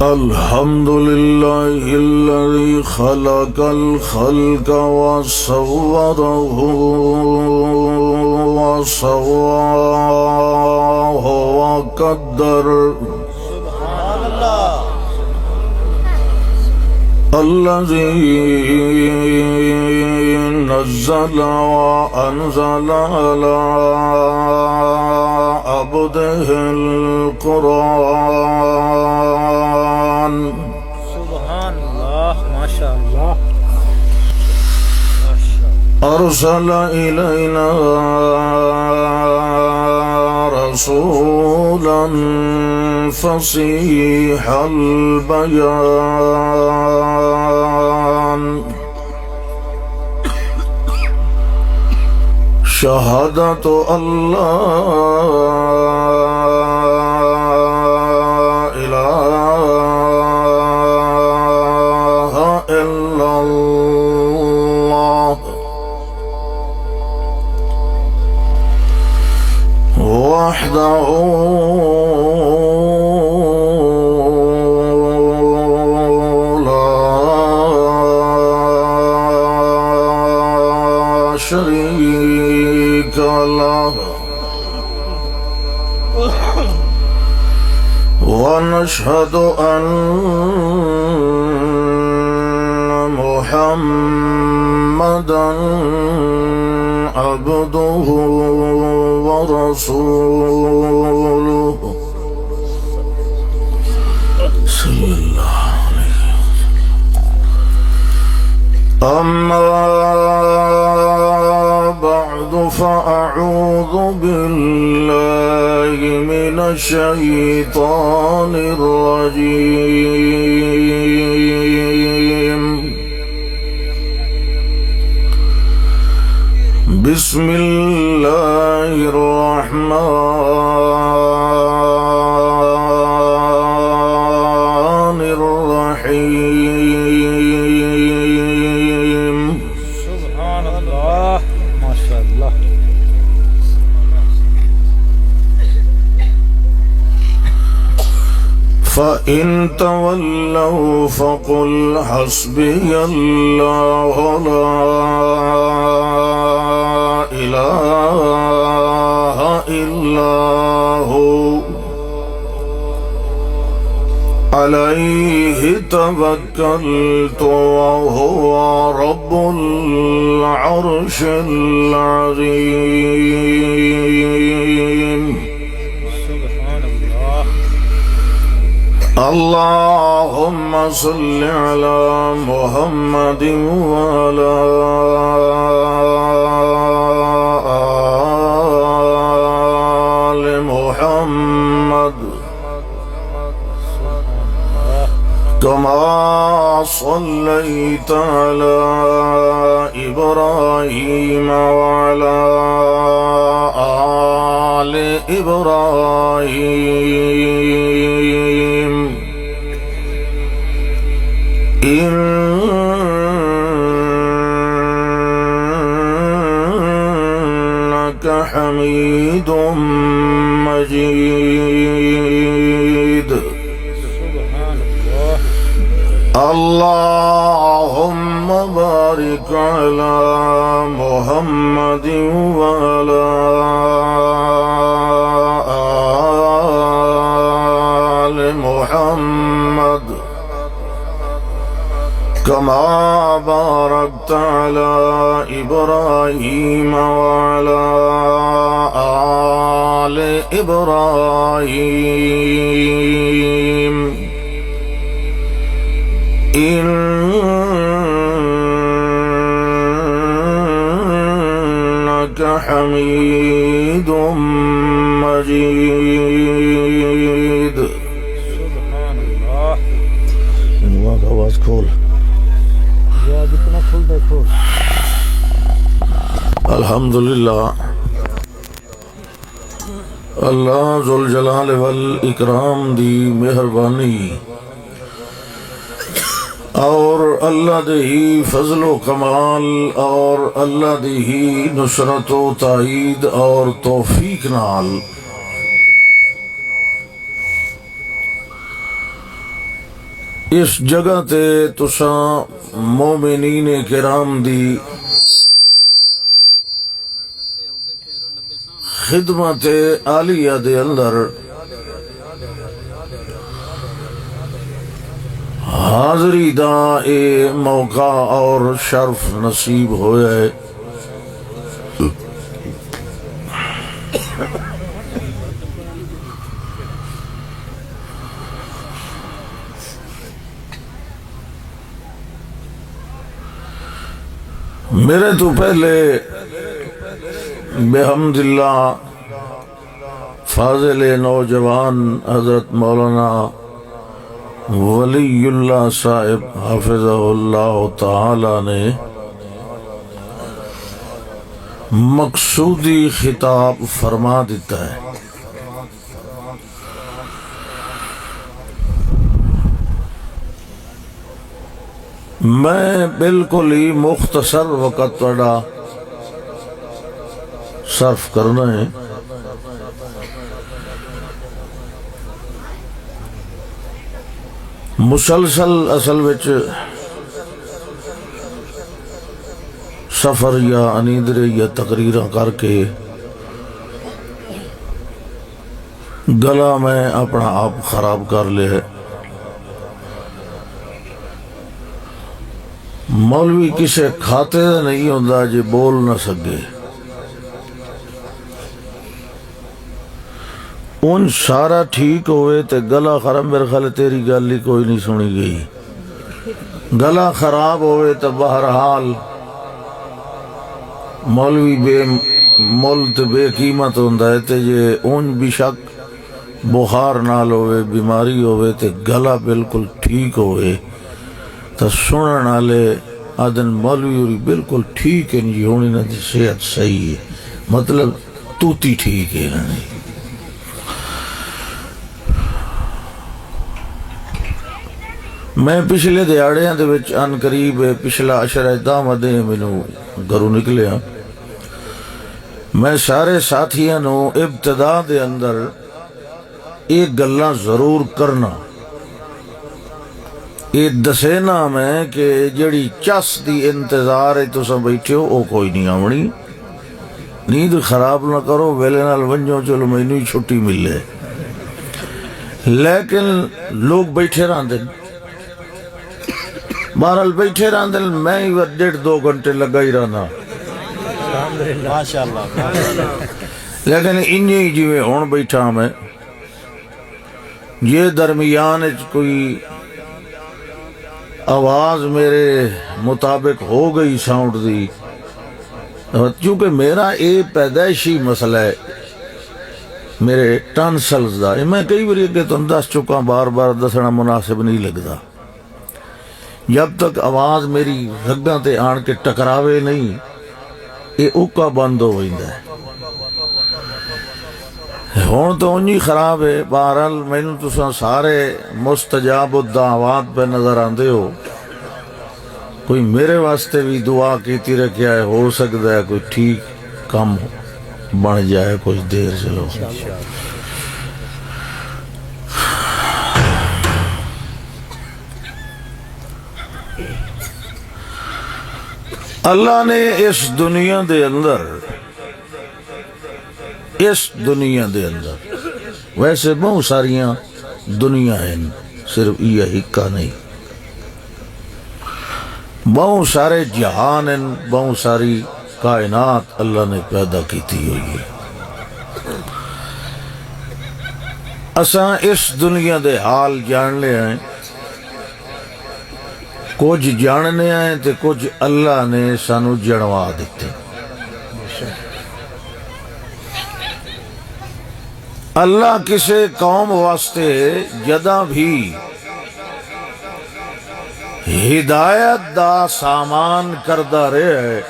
الحمد لله الذي خلق الخلق وصوره وسواه وقدر. سبحان الله. الذي نزل وأنزل على عبده القرآن. سبحان الله. ما شاء الله. أرسل إلينا رسولا فصيح البيان شهادة أن لا إله إلا الله وحده لا شريك له ونشهد أن محمدا عبده ورسوله صلى الله عليه وسلم. أما بعد فأعوذ بالله من الشيطان الرجيم. بسم الله الرحمن الرحيم. سبحان الله. ما شاء الله. فإن تولوا فقل حسبي الله لا إله إلا هو عليه توكلت وهو رب العرش العظيم. سبحان الله. اللهم صل على محمد وعلى آل محمد كما صليت على إبراهيم وعلى آل إبراهيم إنك حميد مجيد. سبحان الله. اللهم بارك على محمد وعلى آل محمد كما باركت على إبراهيم وعلى آل إبراهيم إنك حميد مجيد. سبحان الله. انواع کا آواز کھول. یا جتنا کھل دے کھول. الحمدللہ اللہ ذوالجلال والاکرام دی مہربانی اور اللہ دی فضل و کمال اور اللہ دی نصرت و تائید اور توفیق نال اس جگہ تے تساں مومنین کرام دی خدمت عالیہ دے اندر حاضری دا اے موقع اور شرف نصیب ہویا ہے۔ میرے تو پہلے بحمد اللہ فاضل نوجوان حضرت مولانا ولی اللہ صاحب حافظہ اللہ تعالی نے مقصودی خطاب فرما دیتا ہے۔ میں بالکل ہی مختصر وقت تھوڑا صرف کرنا ہے۔ مسلسل اصل وچ سفر یا انیدرے یا تقریراں کر کے گلا میں اپنا آپ خراب کر لے ہے۔ مولوی کسے کھاتے نہیں ہوندا جے بول نہ سکے، ان سارا ٹھیک ہوئے تے گلا خراب، میرے خیال تیری گل ہی کوئی نہیں سنی گئی۔ گلا خراب ہوئے تو بہرحال مولوی بے مول تے بے قیمت ہوندا ہے تے جے اون بھی شک بخار نال ہوئے، بیماری ہوئے تے گلا بالکل ٹھیک ہوئے تو سنن والے آدن مولوی ہوئی بالکل ٹھیک ہے جی، ہونی نہ دی صحت صحیح ہے، مطلب توتی ٹھیک ہے نا۔ میں پچھلے دیہڑیاں دے وچ ان قریب پچھلا عشرہ دامدے مینوں گھروں نکلیا، میں سارے ساتھیاں نو ابتدا دے اندر ایک گلاں ضرور کرنا، یہ دسینا میں کہ جڑی چس دی انتظار ہے تساں بیٹھے ہو او کوئی نہیں آونی، نیند خراب نہ کرو، ویلے نال ونجو چلو مینوں ہی چھٹی ملے، لیکن لوگ بیٹھے رہندے، بہرحال بیٹھے رہندے، میں ہی 1.5-2 گھنٹے لگا ہی رہنا، ماشاءاللہ لیکن انہی جیویں ہون بیٹھا میں، یہ درمیان کوئی آواز میرے مطابق ہو گئی ساؤنڈ دی، چونکہ میرا یہ پیدائشی مسئلہ ہے میرے ٹانسلز دا، میں کئی بار اگے تو دس چکا، بار بار دسنا مناسب نہیں لگتا، جب تک آواز میری رگاں تے آن کے ٹکراوے نہیں یہ اوکا بند ہو جائے، ہون تو انہی خراب ہے۔ بہرحال مینوں تساں سارے مستجاب الدعوات پہ نظر آندے ہو، کوئی میرے واسطے بھی دعا کیتی رکھیا ہے، ہو سکتا ہے کوئی ٹھیک کام بن جائے کچھ دیر چلو۔ اللہ نے اس دنیا دے اندر ویسے بہت ساریاں دنیا ہیں، صرف یہ ہکا نہیں، بہت سارے جہان ہیں، بہت ساری کائنات اللہ نے پیدا کیتی ہوئی ہے۔ اساں اس دنیا دے حال جان لے ہیں، کچھ جاننے ہیں تے کچھ اللہ نے سانو جنوا دیتے۔ اللہ کسے قوم واسطے جدہ بھی ہدایت دا سامان کردہ رہے،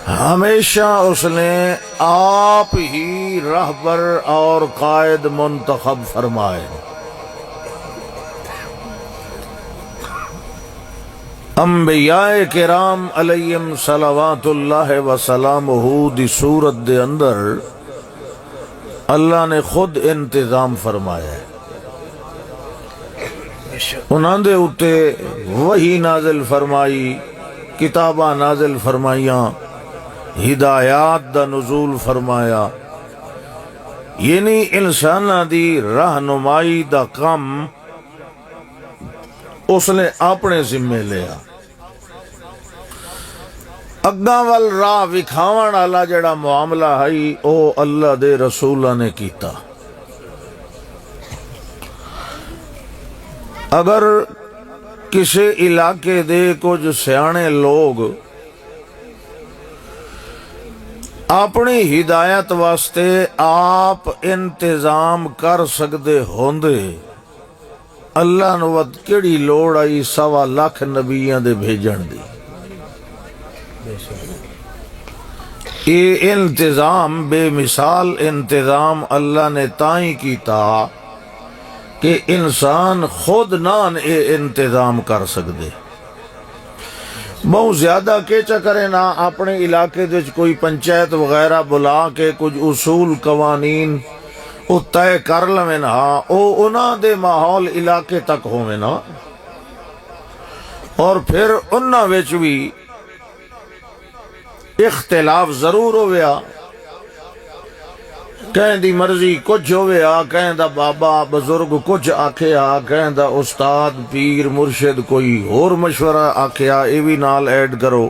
ہمیشہ اس نے آپ ہی رہبر اور قائد منتخب فرمائے۔ انبیاء کرام علیہم صلوات اللہ وسلامہ دی صورت دے اندر اللہ نے خود انتظام فرمایا ہے۔ انہاں دے اتے وحی نازل فرمائی، کتاباں نازل فرمائیاں، ہدایات دا نزول فرمایا، یعنی انساناں دی رہنمائی دا کام اس نے اپنے ذمے لیا۔ اگاں وال راہ وکھاون والا جڑا معاملہ ہے او اللہ دے رسولاں نے کیتا۔ اگر کسی علاقے دے کچھ سیانے لوگ اپنی ہدایت واسطے آپ انتظام کر سکتے ہوندے، اللہ نو ود کیڑی لوڑ آئی 1.25 لاکھ نبیاں دے بھیجن دی۔ یہ انتظام بے مثال انتظام اللہ نے تائیں کیتا کہ انسان خود نہ اے انتظام کر سکتے۔ بہت زیادہ کیچا کرے نا اپنے علاقے دے کوئی پنچایت وغیرہ بلا کے کچھ اصول قوانین او طے کر لویں نا، او انہاں دے ماحول علاقے تک ہوویں نا، اور پھر انہاں وچ بھی اختلاف ضرور ہویا، کہیں دی مرضی کچھ ہویا، کہیں دا بابا بزرگ کچھ آکھیا، کہیں دا استاد پیر مرشد کوئی اور مشورہ آکھیا، اے بھی نال ایڈ کرو،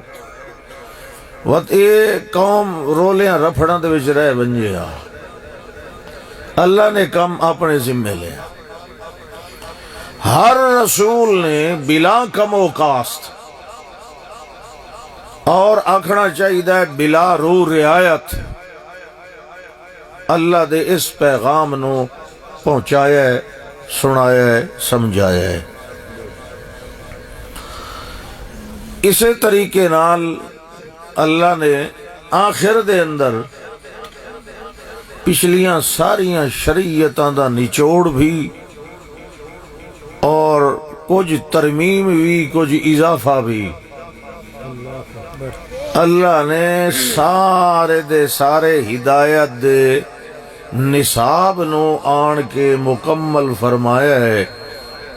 وقت اے قوم رولیاں رفڑاں دے وچ رہ بنجیا۔ اللہ نے کم اپنے ذمہ لیا۔ ہر رسول نے بلا کم و کاست اور آکھنا چاہیے بلا رو رعایت اللہ دے اس پیغام نو پہنچایا ہے، سنایا ہے، سمجھایا ہے۔ اسی طریقے نال اللہ نے آخر دے اندر پچھلیاں ساریاں شریعتاں دا نچوڑ بھی اور کچھ ترمیم بھی کچھ اضافہ بھی اللہ نے سارے دے سارے ہدایت دے نصاب نو آن کے مکمل فرمایا ہے،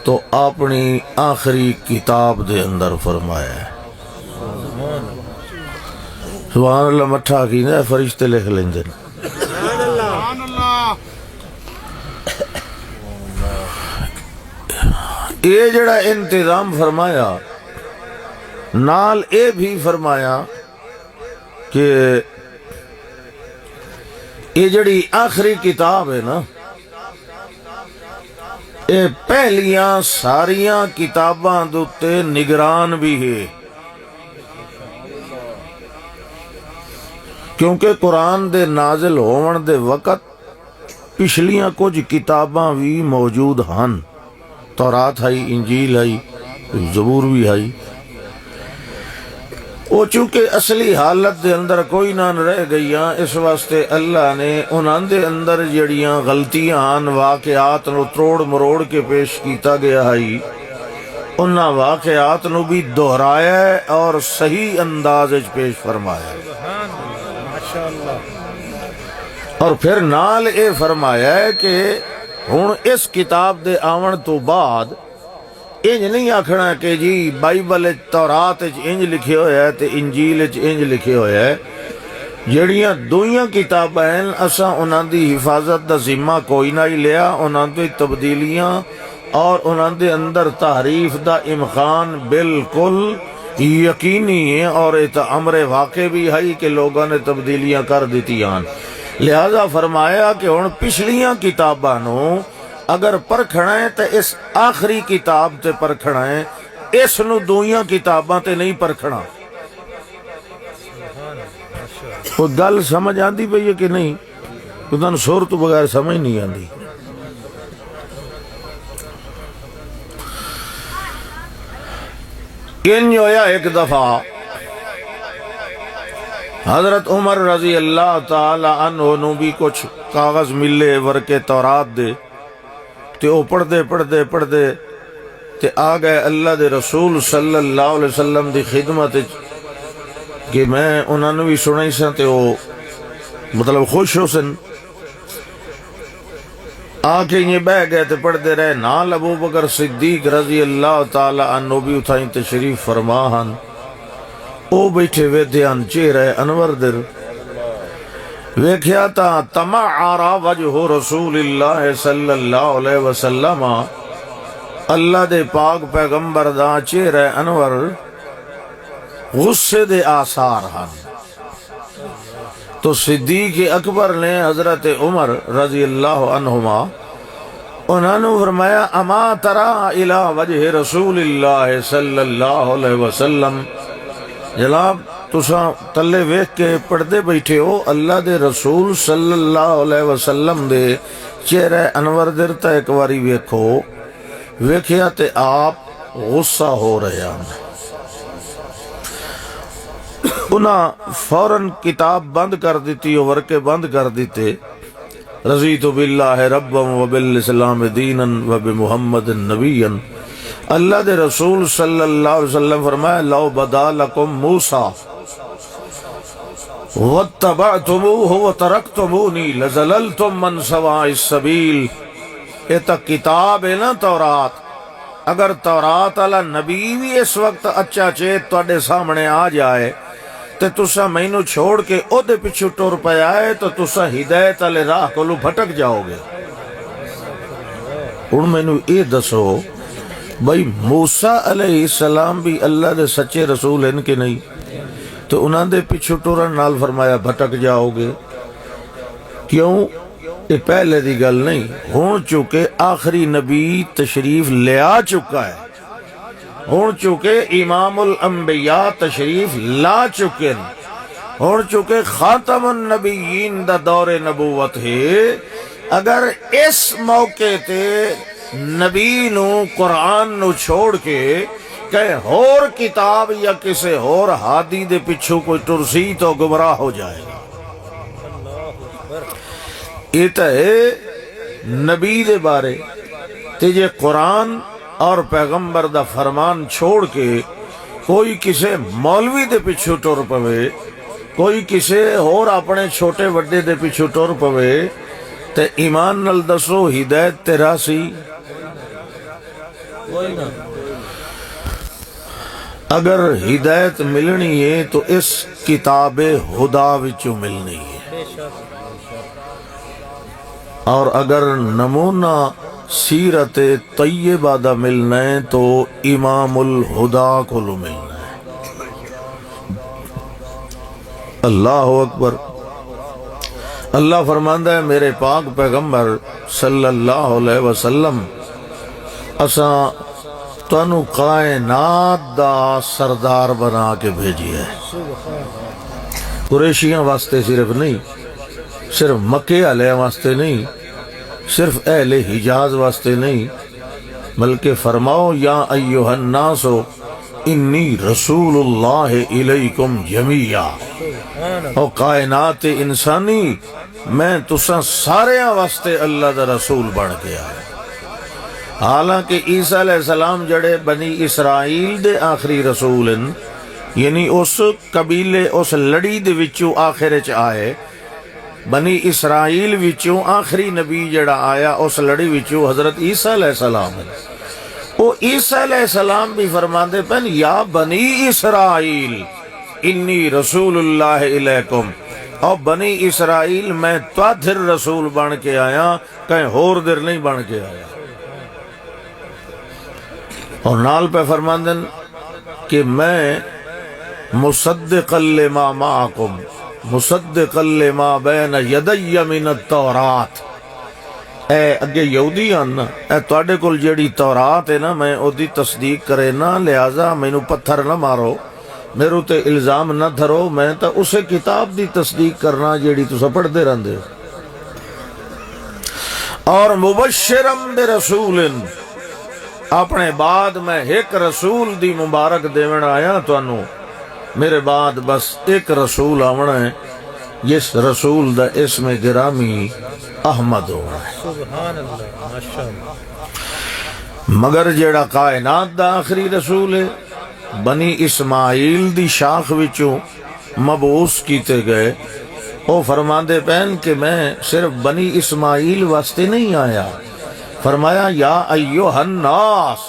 تو اپنی آخری کتاب دے اندر فرمایا ہے۔ سبحان اللہ مٹھا کی نا فرشتے لکھ لیندے۔ یہ جڑا انتظام فرمایا نال اے بھی فرمایا کہ یہ جڑی آخری کتاب ہے نا، یہ پہلیاں ساریاں کتاباں دوتے نگران بھی ہے، کیونکہ قرآن دے نازل ہون دے وقت پچھلیاں کچھ کتاباں بھی موجود ہن، تورات ہے، انجیل ہے، زبور بھی ہے، وہ چونکہ اصلی حالت دے اندر کوئی نہ رہ گئیاں، اس واسطے اللہ نے انہاں دے اندر جڑیاں غلطیاں ہن واقعات نو تروڑ مروڑ کے پیش کیتا گیا ہے، انہاں واقعات نو بھی دہرایا ہے اور صحیح انداز وچ پیش فرمایا ہے۔ اور پھر نال اے فرمایا ہے کہ ہن اس کتاب دے آون تو بعد انج نہیں آکھنا کہ جی بائبل تورات انج لکھے ہویا ہے تے انجیل انج لکھے ہویا ہے، جڑیاں دوئیاں کتاباں ہیں اساں انہاں دی حفاظت دا ذمہ کوئی نہ ہی لیا، انہاں دی تبدیلیاں اور انہاں دے اندر تحریف دا امکان بالکل یقینی ہے، اور یہ امر واقع بھی ہے کہ لوگوں نے تبدیلیاں کر دیتی ہیں۔ لہذا فرمایا کہ ہن پچھلیاں کتاباں نو اگر پرکھنا ہے تو اس آخری کتاب تے پرکھنا ہے، اس نو دوئیاں کتاباں تے نہیں پرکھنا۔ وہ گل سمجھ آندی پئی ہے کہ نہیں؟ تُہاں سور تو بغیر سمجھ نہیں آندی۔ انج ہویا ایک دفعہ حضرت عمر رضی اللہ تعالی عنہ نو بھی کچھ کاغذ ملے ورکے تورات دے، تے او پڑھدے پڑھدے پڑھدے تے آ گئے اللہ دے رسول صلی اللہ علیہ وسلم دی خدمت کہ میں انہاں نو بھی سنائی سن، تے او مطلب خوش ہو سن۔ آنکھیں یہ بہ گئے تے پڑھتے رہے نال ابو بکر صدیق رضی اللہ تعالی عنہ بھی اتھائیں تشریف فرماہن او بیٹھے وے دیان چہرے انور در ویکھیا تا تمعارا وجہ رسول اللہ صلی اللہ علیہ وسلم اللہ دے پاک پیغمبر دا چہرے انور غصے دے آثار ہن تو صدیق اکبر نے حضرت عمر رضی اللہ عنہما انہوں نے فرمایا اما ترا الی وجہ رسول اللہ صلی اللہ علیہ وسلم جناب تساں تلے ویکھ کے پڑھتے بیٹھے ہو اللہ دے رسول صلی اللہ علیہ وسلم دے چہرے انور در تا ایک واری ویکھو ویکھیا تے آپ غصہ ہو رہے ہیں انہاں فوراً کتاب بند کر دیتی ورقے بند کر دیتے رضیت باللہ ربا وبالاسلام دینا وبمحمد نبیا اللہ دے رسول صلی اللہ علیہ وسلم فرمایا لو بدا لکم موسیٰ واتبعتموہ وترکتمونی لزللتم من سواء السبیل یہ تک کتاب ہے نا تورات اگر تورات والا نبی بھی اس وقت اچھا چیت تواڈے سامنے آ جائے تے تسا مینوں چھوڑ کے او دے پچھو ٹر پے آئے تو تسا ہدایت والے راہ کولو بھٹک جاؤ گے ہن مینوں یہ دسو بھائی موسیٰ علیہ السلام بھی اللہ دے سچے رسول ہیں کہ نہیں تو انہاں دے پچھو ٹرن نال فرمایا بھٹک جاؤ گے کیوں یہ پہلے دی گل نہیں ہون چکے آخری نبی تشریف لے آ چکا ہے ہون چکے امام الانبیاء تشریف لا چکے ہون چکے خاتم النبیین دا دور نبوت ہے اگر اس موقع تے نبی نو قرآن نو چھوڑ کے کہ ہور کتاب یا کسے ہور ہادی دے پچھو کوئی ٹرسی تو گمراہ ہو جائے گا یہ تو ہے نبی دے بارے تجھے قرآن اور پیغمبر دا فرمان چھوڑ کے کوئی کسے مولوی دے پچھو ٹر پوے کوئی کسے اور اپنے چھوٹے وڈے دے پچھو ٹر پوے تے ایمان نال دسو ہدایت تیرا سی اگر ہدایت ملنی ہے تو اس کتاب خدا وچوں ملنی ہے اور اگر نمونہ سیرت طیبہ دا ملنا ہے تو امام الہدا کو لو ملنا ہے اللہ اکبر اللہ فرماندہ ہے میرے پاک پیغمبر صلی اللہ علیہ وسلم اساں تانوں کائنات دا سردار بنا کے بھیجی ہے قریشیاں واسطے صرف نہیں صرف مکے علیہ واسطے نہیں صرف اہل حجاز واسطے نہیں بلکہ فرماؤ یا ایہا الناس انی رسول اللہ الیکم جمیعا او کائنات انسانی میں تساں سارے واسطے اللہ دا رسول بن کے آیا حالانکہ عیسیٰ علیہ السلام جڑے بنی اسرائیل دے آخری رسول ہیں یعنی اس قبیلے اس لڑی دے وچوں آخر چ آئے بنی اسرائیل وچوں آخری نبی جڑا آیا اس لڑی وچوں حضرت عیسیٰ علیہ السلام ہے وہ عیسیٰ علیہ السلام بھی فرماندے پن یا بنی اسرائیل انی رسول اللہ علیکم اور بنی اسرائیل میں توادر رسول بن کے آیا کہیں ہور در نہیں بن کے آیا اور نال پہ فرماندن کہ میں مصدقا لما معکم مصدقا لما بین یدی من التورات اے اگے یہودی آنا اے توڑے کل جیڑی تورات ہے نا میں او دی تصدیق کرے نا لہذا مینو پتھر نہ مارو میرے تے الزام نہ دھرو میں تا اسے کتاب دی تصدیق کرنا جیڑی تو پڑھ دے رہندے اور مبشرم برسول اپنے بعد میں ایک رسول دی مبارک دیون آیا تو انو میرے بعد بس ایک رسول آونا ہے جس رسول دا اسم گرامی احمد ہونا ہے سبحان اللہ ماشاءاللہ مگر جیڑا کائنات دا آخری رسول ہے بنی اسماعیل دی شاخ وچوں مبعوث کیتے گئے وہ فرماندے پہن کہ میں صرف بنی اسماعیل واسطے نہیں آیا، فرمایا یا ایوہ الناس،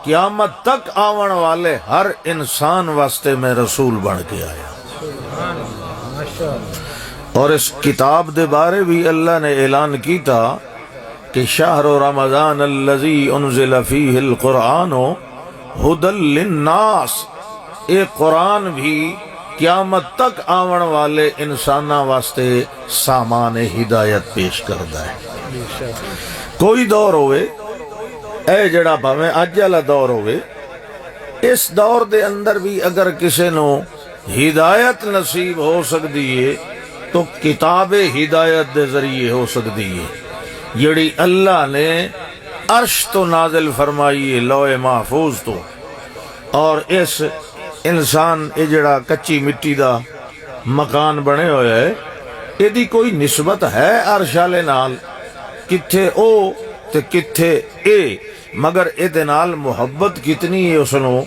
قیامت تک آون والے ہر انسان واسطے میں رسول بن کے آیا۔ اور اس کتاب دے بارے بھی اللہ نے اعلان کیتا کہ شہر رمضان الذی انزل فیہ القرآن ہدی للناس، اے قرآن بھی قیامت تک آون والے انساناں واسطے سامان ہدایت پیش کردا ہے۔ کوئی دور ہوئے، اے جڑا بھاویں اج والا دور ہوئے، اس دور دے اندر بھی اگر کسے نو ہدایت نصیب ہو سکتی ہے تو کتاب ہدایت دے ذریعے ہو سکتی ہے، جڑی اللہ نے عرش تو نازل فرمائی ہے، لوح محفوظ تو، اور اس انسان اے جڑا کچی مٹی دا مکان بنے ہوئے ہے، ایدی کوئی نسبت ہے عرش والے نال؟ کتھے او تے کتھے اے، مگر اے دے نال محبت کتنی ہے اس نو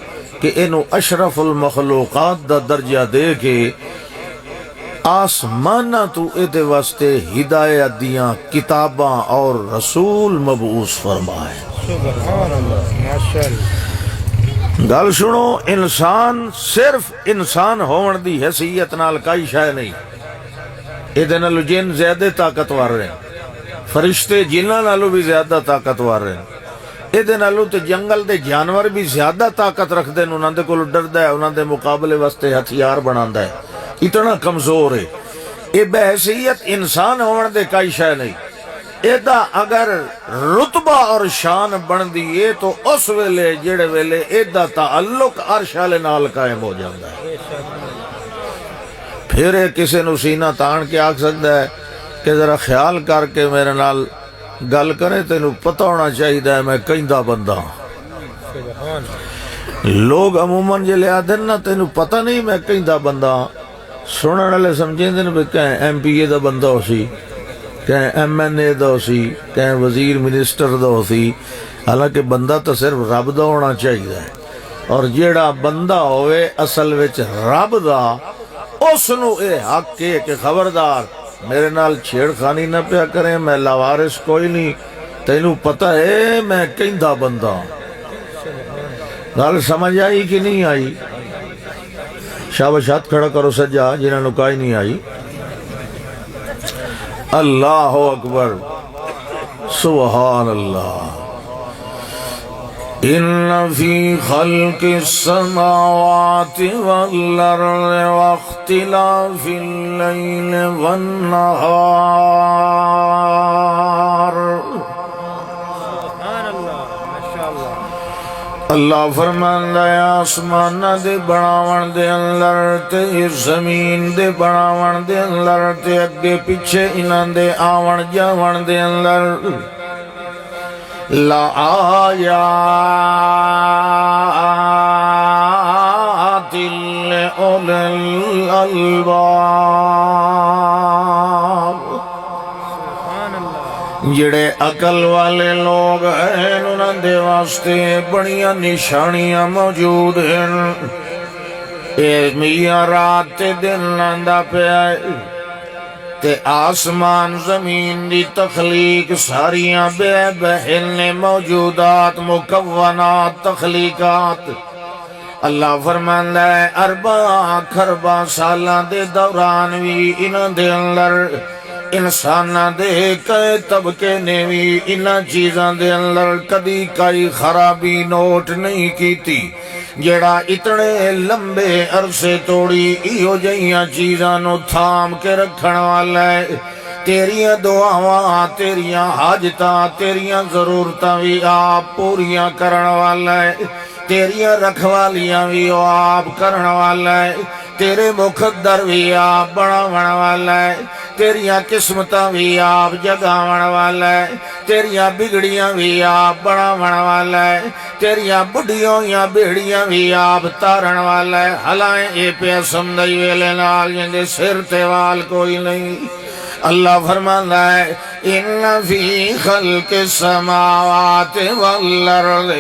کہ اینو اشرف المخلوقات دا درجہ دے کے آسمانہ تو اے دے واسطے ہدایت دیاں کتاباں اور رسول مبعوث فرمائے۔ سبحان اللہ، ماشاءاللہ۔ گل سنو، انسان صرف انسان ہون دی حیثیت نال کئی شے نہیں، اے دے نالو جن زیادہ طاقتور ہیں، فرشتے جنہاں نالو بھی زیادہ طاقتور ہیں، اے دے نالو تے جنگل دے جانور بھی زیادہ طاقت رکھ دے، انہاں دے کول ڈردا ہے، انہاں دے مقابلے واسطے ہتھیار بناندا ہے، اتنا کمزور ہے۔ اے بحیثیت انسان ہون دے کئی شے نہیں، ایدہ اگر رتبہ اور شان بن دیئے تو اس ویلے جڑے ویلے ایدہ تعلق عرش والے نال قائم ہو جاتا ہے۔ پھر کسی نو سینہ تان کے آکھ سکتا ہے کہ ذرا خیال کر کے میرے نال گل کرے، تینو پتہ ہونا چاہیے میں کئیندہ بندہ ہوں۔ لوگ عموماً جے لے آدھن نا تینو پتہ نہیں میں کئیندہ بندہ ہوں، سنن والے سمجھیں دن بھی کہیں ایم پی اے دا بندہ ہو سی، کہیں ایم این اے دا ہو سی، کہیں وزیر منسٹر دا ہو سی، حالانکہ بندہ تو صرف رب دا ہونا چاہیے، اور جیڑا بندہ ہوئے اصل وچ رب دا، اس نو اے حق کے کہ خبردار میرے نال چھیڑ خانی نہ پیا کریں، میں لاوارث کوئی نہیں، تینوں پتہ ہے میں کئیندہ بندہ ہوں۔ گل سمجھ آئی کہ نہیں آئی؟ شاباش، ہاتھ کھڑا کرو سجا جنہاں نو کائی نہیں آئی۔ اللہ اکبر، سبحان اللہ۔ ان فی خلق السماوات والارض واختلاف اللیل والنہار، اللہ فرماندا ہے آسمانہ دے بناون دے اندر تے زمین دے بناون دے اندر تے اگے پیچھے انہاں دے آون جاون دے اندر لا آیات لأولی الالباب، جڑے عقل والے لوگ ہیں انہاں دے واسطے بڑیاں نشانیاں موجود ہیں۔ اے میاں رات تے دن لاندا پیا ہے، تے آسمان زمین دی تخلیق ساریاں بے بہن موجودات مکونات تخلیقات، اللہ فرماندا ہے ارباں خرباں سالاں دے دوران بھی انہاں دے اندر انسانہ دے کئی طبقے نے بھی انہاں چیزاں دے اندر کدی کئی خرابی نوٹ نہیں کیتی، جڑا اتنے لمبے عرصے توڑی ایہو جہیاں چیزاں نو تھام کے رکھن والا ہے۔ تیریاں دعاواں، تیریاں حاجتاں، تیریاں ضرورتاں بھی آپ پوریاں کرن والا ہے، تیریاں رکھوالیاں بھی آپ کرن والا ہے، تیرے مقدر بھی آپ بناون والا ہے، تیریاں قسمتاں بھی آپ جگاون والا ہے، تیریاں بگڑیاں بھی آپ بناون والا ہے، تیریاں بڑھیوں یا بیڑیاں بھی آپ تارن والا ہے۔ حالانکہ اے پیا سمجھ ویلے نال جندے سر تے وال کوئی نہیں، اللہ فرماتا ہے ان فی خلق السماوات والارض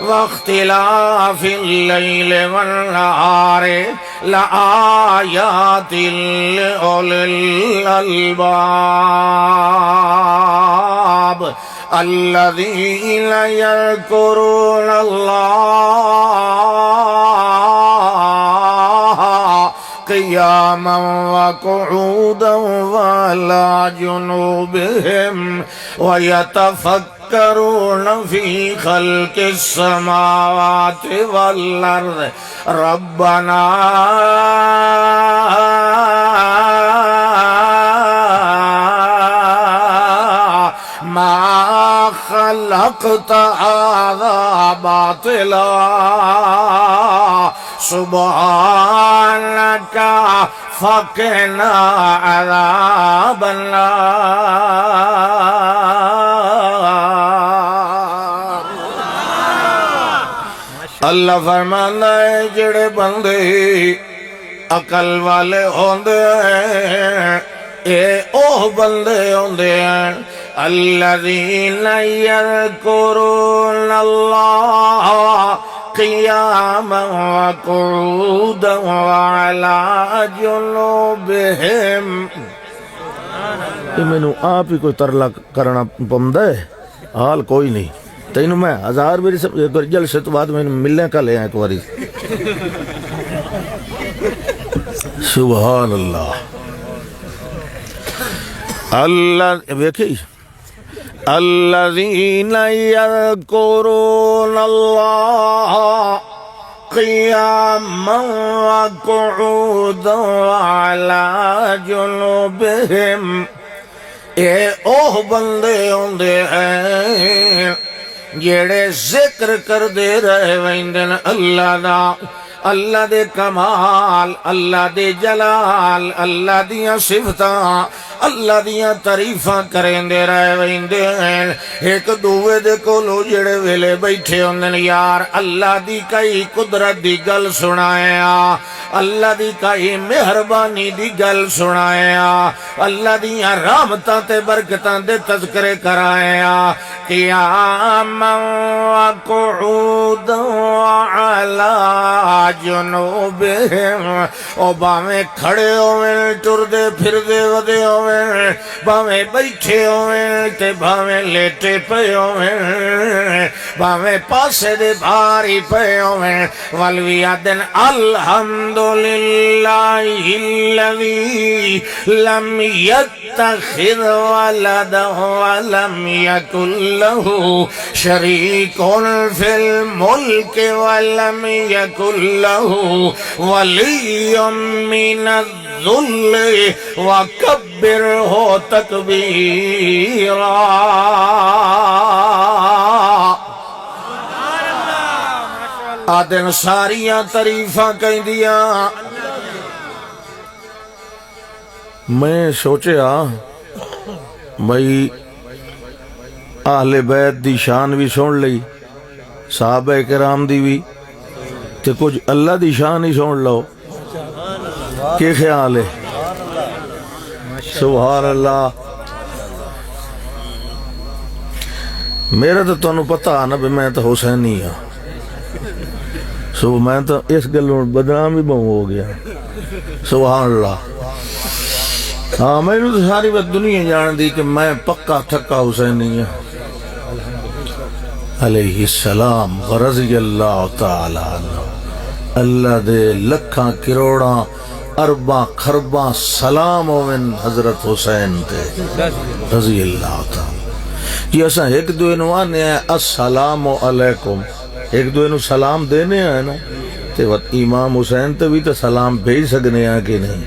واختلاف اللیل والنہار لآیات لأولی الالباب الذین یذکرون اللہ قیاما وقعودا وعلی جنوبہم ویتفکرون فی خلق السماوات والارض ربنا ما خلقت هذا باطلا سبحانك فقنا عذاب النار اللہ فرمانا ہے جڑے بندے عقل والے ہوندے ہیں اے اوہ بندے ہوندے ہیں الذین یذکرون اللہ قیاما وقعودا وعلی جنوبہم یہ میں نے آپ ہی کوئی ترلا کرنا پمدہ ہے حال کوئی نہیں تینوں میں ہزار میری جلسے تو بعد میں ملنے کا لے آئے ایک باری سبحان اللہ اللہ دیکھیں الذین یذکرون اللہ قیاما وقعودا وعلی جنوبہم اے اوہ بندے ہوندے ہیں جیڑے ذکر کر دے رہے ویندن اللہ دا اللہ دے کمال اللہ دے جلال اللہ دیاں صفتاں اللہ دیاں تعریفاں کریں دے رہے ویندے ہیں ایک دوے دے کولو جڑے ویلے بیٹھے ہوندن یار اللہ دی کئی قدرت دی گل سنایا اللہ دی کئی مہربانی دی گل سنایا اللہ دیاں رحمتاں تے برکتاں دے تذکرے کرایا قیاما وقعودا وعلی جنوبہم او باویں کھڑے ہوئے ٹردے پھردے ودے ہوئے باویں بیٹھے ہوئے تے باویں لیٹے پے ہوئے باویں پاسے دے بھاری پے ہوئے والویادن الحمدللہ الذی لم يتخذ ولدا ولم يكن له شريك في الملك ولم يكن له ولي من الذل وكبره تكبيرا آدن ساریاں تعریفاں کہیں دیا میں سوچیا بھئی اہل بیت دی شان بھی سن لئی صحابہ کرام دی بھی تے کچھ اللہ دی شان ہی سن لو کیا خیال ہے سبحان اللہ میرا تو تنوں پتہ آنا بھی میں تو حسینی ہاں سو میں تو اس گلوں بدنام ہی بہوں ہو گیا سبحان اللہ ہاں میں نے تو ساری بات دنیا جان دی کہ میں پکا تھکا حسینی ہوں علیہ السلام رضی اللہ تعالی عنہ اللہ دے لکھاں کروڑاں ارباں خرباں سلام ہوئن حضرت حسین تے رضی اللہ تعالی یہ ایسا ایک دوئے آنے ہیں السلام علیکم ایک دوئے نو سلام دینے ہیں نا تے امام حسین تے بھی تو سلام بھیج سکنے ہیں کہ نہیں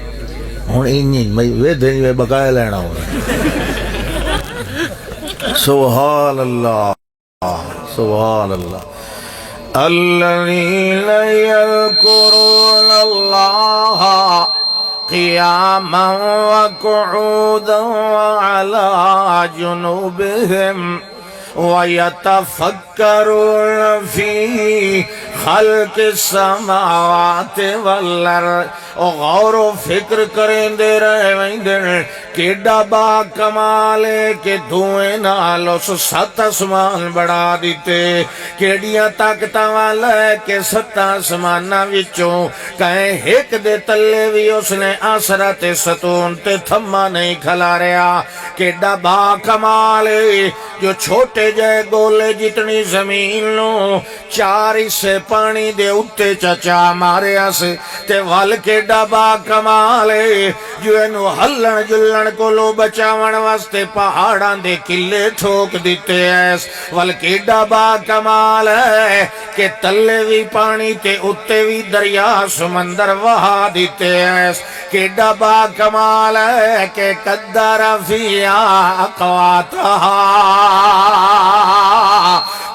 ہون انہیں میں دینی میں بقائے لینا ہونا سبحان اللہ سبحان اللہ الذین یذکرون اللہ قیاما وقعودا وعلی جنوبہم وَيَتَفَكَّرُونَ فِي خلق السماوات والارض او غور و فکر کریں دے رہے ویندن کیڈا با کمال ہے کہ دھوئیں نال اس 7 آسمان بڑھا دیتے کیڈیاں طاقتاں والا ہے کہ 7 آسماناں وچوں کہیں ایک دے تلے بھی اس نے آسرا تے ستون تے تھما نہیں کھلا رہا کیڈا با کمال ہے جو چھوٹے جائے گولے جتنی زمین نو 4 حصے پانی دے اتے چچا مارے آسے تے وال کیڈا با کمال ہے جو اینو ہلن جلن کو لو بچاون واسطے پہاڑاں دے قلعے ٹھوک دیتے ایس وال کیڈا با کمال ہے کہ تلے بھی پانی تے اتے بھی دریا سمندر وہا دیتے ایس کیڈا با کمال ہے کہ قدر فیہا اقواتہا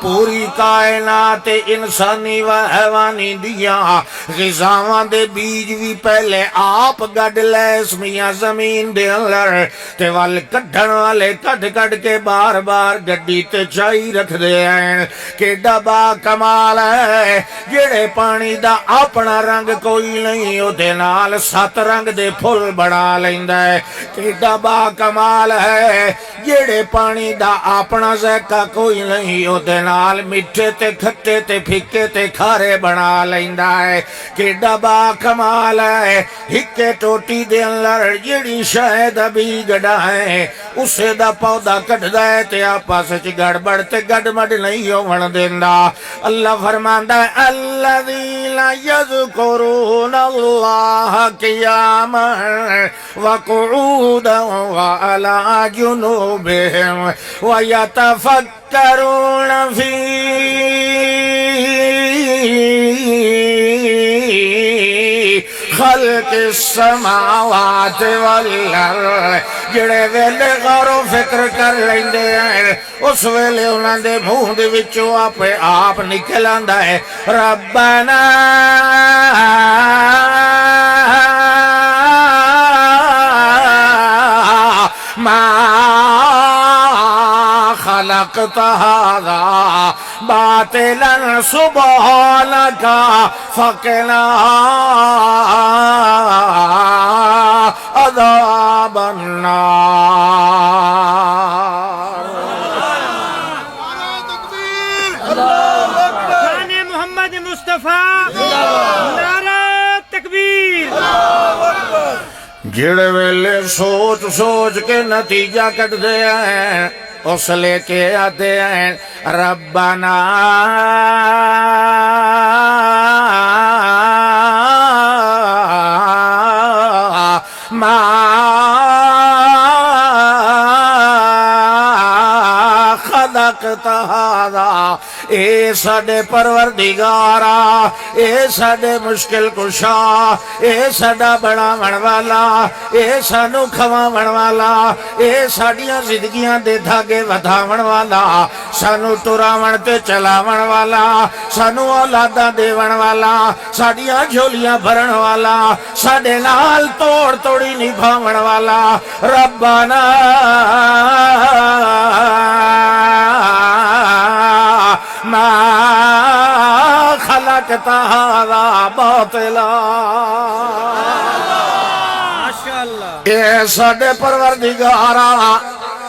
پوری کائنات انسانی و حیوانی دیاں غذاواں دے بیج بھی پہلے آپ گڈ لے اس میاں زمین دے اندر تے وال کڈھن والے کڈ کڈ کے بار بار گڈی تے چائی رکھ دے ہیں کیڈا با کمال ہے جڑے پانی دا اپنا رنگ کوئی نہیں او دے نال 7 رنگ دے پھل بنا لیندا ہے کیڈا با کمال ہے جڑے پانی دا اپنا ذائقہ کوئی نہیں او دے نال میٹھے تے کھٹے تے پھیکے تے کھارے بنا لیندا ہے کیڈا با کمال ہے ہکے ٹوٹی دے اندر جڑی شاید ابھی گڑا ہے اسے دا پودا کٹدا ہے تے آپس وچ گڑبڑ تے گڈمڈ نہیں ہون دیندا اللہ فرماندا ہے الذین یذکرون اللہ قیاما وقعودا وعلی جنوبہم ویتفکرون فی خلق السماوات والارض جڑے ویلے غور و فکر کر لیندے ہیں اس ویلے انہاں دے منہ دے وچوں آپ نکل آندا ہے ربنا ما خلقت هذا باطلا سبحانك فقنا عذاب النار شان محمد مصطفیٰ نعرہ تکبیر جڑے ویلے سوچ سوچ کے نتیجہ کٹ دے ہیں اس لے کے آتے ہیں ربنا ما خلقت هذا اے ساڈے پروردگارا اے ساڈے مشکل کشا اے ساڈا بناون والا اے سانو کھواون والا اے ساڈیاں زندگیاں دے دھاگے ودھاون والا سانو ٹراون تے چلاون والا سانو اولاداں دیون والا ساڈیاں جھولیاں بھرن والا ساڈے نال توڑ توڑی نبھاون والا ربنا ما خلقت هذا باطلا ماشاءاللہ اے ساڈے پروردگارا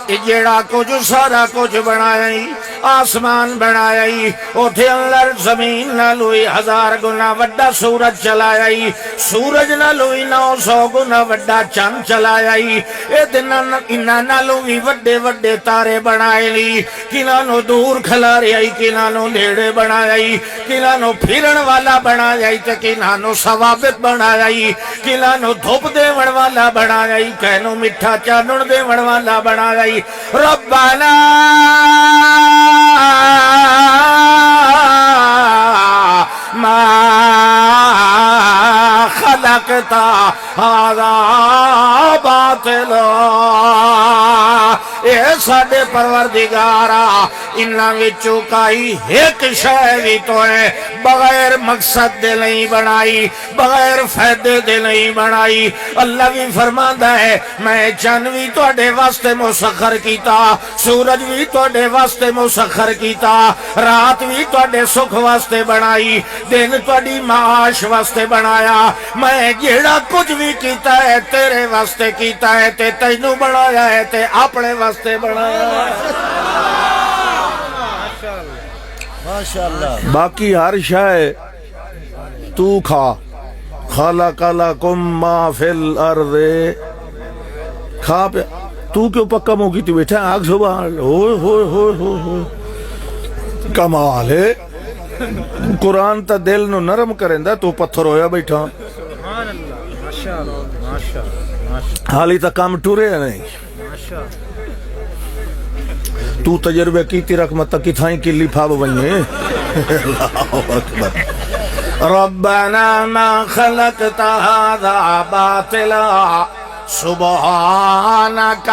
اے جیڑا کچھ سارا کچھ بنایا ہی آسمان بنایا ہی اوتھے اندر زمین نہ لوئی 1000 گنا وڈا سورج چلایا ہی سورج نہ لوئی 900 گنا وڈا چاند چلایا ہی اے دن انہاں نالوں وی وڈے وڈے تارے بنائے لی کنہاں نو دور کھلارے آئی کنہاں نو نیڑے بنایا ہی کنہاں نو پھرن والا بنایا ہی تے کنہاں نو ثوابت بنایا ہی کنہاں نو دھوپ دیون والا بنایا ہی کہنو میٹھا چانن دیون والا بنایا ہی ربنا ما خلقت هذا باطلا اے ساڈے پروردگارا انہاں وچوں کائی ایک شے وی تو ہے بغیر مقصد دے نہیں بنائی بغیر فائدے دے نہیں بنائی اللہ بھی فرماندا ہے میں چن بھی تواڈے واسطے مسخر کیتا سورج بھی تواڈے واسطے مسخر کیتا رات بھی تواڈے سکھ واسطے بنائی دن تواڈی معاش واسطے بنایا میں جیڑا کچھ بھی کیتا ہے تیرے واسطے کیتا ہے تے تینوں بنایا ہے تے اپنے واسطے بنایا ہے باقی ہر شے تو کھا خلق لکم ما فی الارض کھا پہ تو کیوں پکا منہ کی تو بیٹھا آگ سبحان ہوئے ہوئے ہوئے ہوئے کمال ہے قرآن تا دل نو نرم کریں دا تو پتھر ہویا بیٹھا حالی تا کام ٹورے نہیں تو تجربے کیتی رقمت تک کتھائیں کلی پھاب بنیے اللہ اکبر ربنا ما خلقت هذا باطلا سبحانک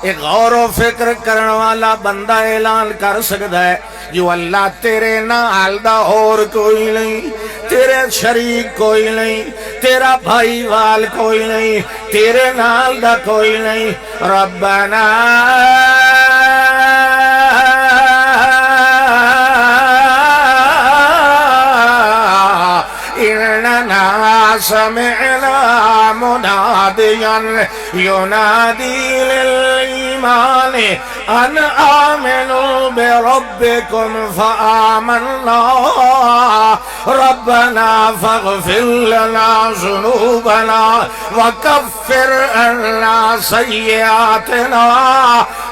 ایک غور و فکر کرن والا بندہ اعلان کر سکتا ہے جو اللہ تیرے نال دا اور کوئی نہیں تیرے شریک کوئی نہیں تیرا بھائی وال کوئی نہیں تیرے نال دا کوئی نہیں ربنا اننا سمعنا مناديا ينادي للإيمان أن آمنوا بربكم فآمنا ربنا فاغفر لنا ذنوبنا وكفر عنا سيئاتنا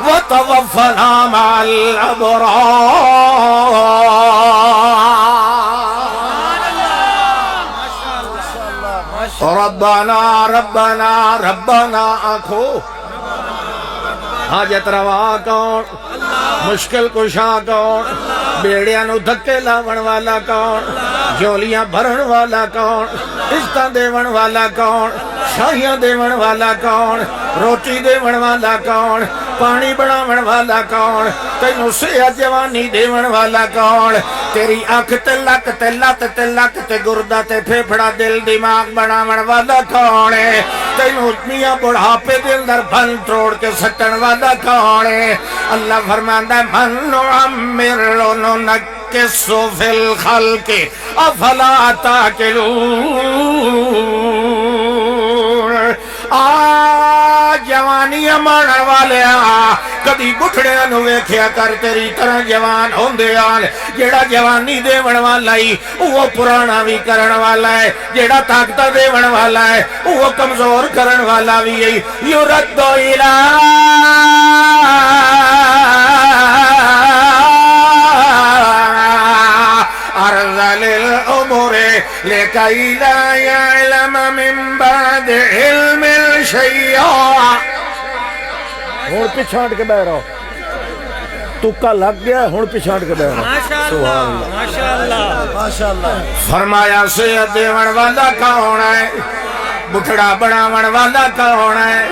وتوفنا مع الأبرار ربنا ربنا ربنا آنکھو حاجت روا کون مشکل کشا کون بیڑیاں نو دھکے لاون والا کون جولیاں بھرن والا کون عزتاں دیون والا کون شاہیاں دیون والا کون روٹی دیون والا کون پانی بناون والا کون تینوں صحت جوانی دیون والا کون تیری اکھ تے لک تے لت تے لک تے گردہ تے پھیپھڑا دل دماغ بناون والا کون ہے تینوں میاں بڑھاپے دے اندر بھن توڑ کے سٹن والا کون ہے اللہ فرماندا ہے من نعمرہ ننکس فی الخلق افلا تاکلون جوانی مارن والے کدی بٹھڑیاں نو ویکھیا کر تیری طرح جوان ہوندے آن جیڑا جوانی دیون والا ہی وہ پرانا بھی کرن والا ہے جیڑا طاقت دیون والا ہے وہ کمزور کرن والا بھی ہے یرد الی ارذل الامور لکی لا یعلم من بعد علم شیئا ہون پچھانٹ کے بہ رہا تکا لگ گیا ہون پچھانٹ کے بہ رہا ماشاءاللہ فرمایا صحت دیون والا کون ہے بٹھڑا بناون والا کون ہے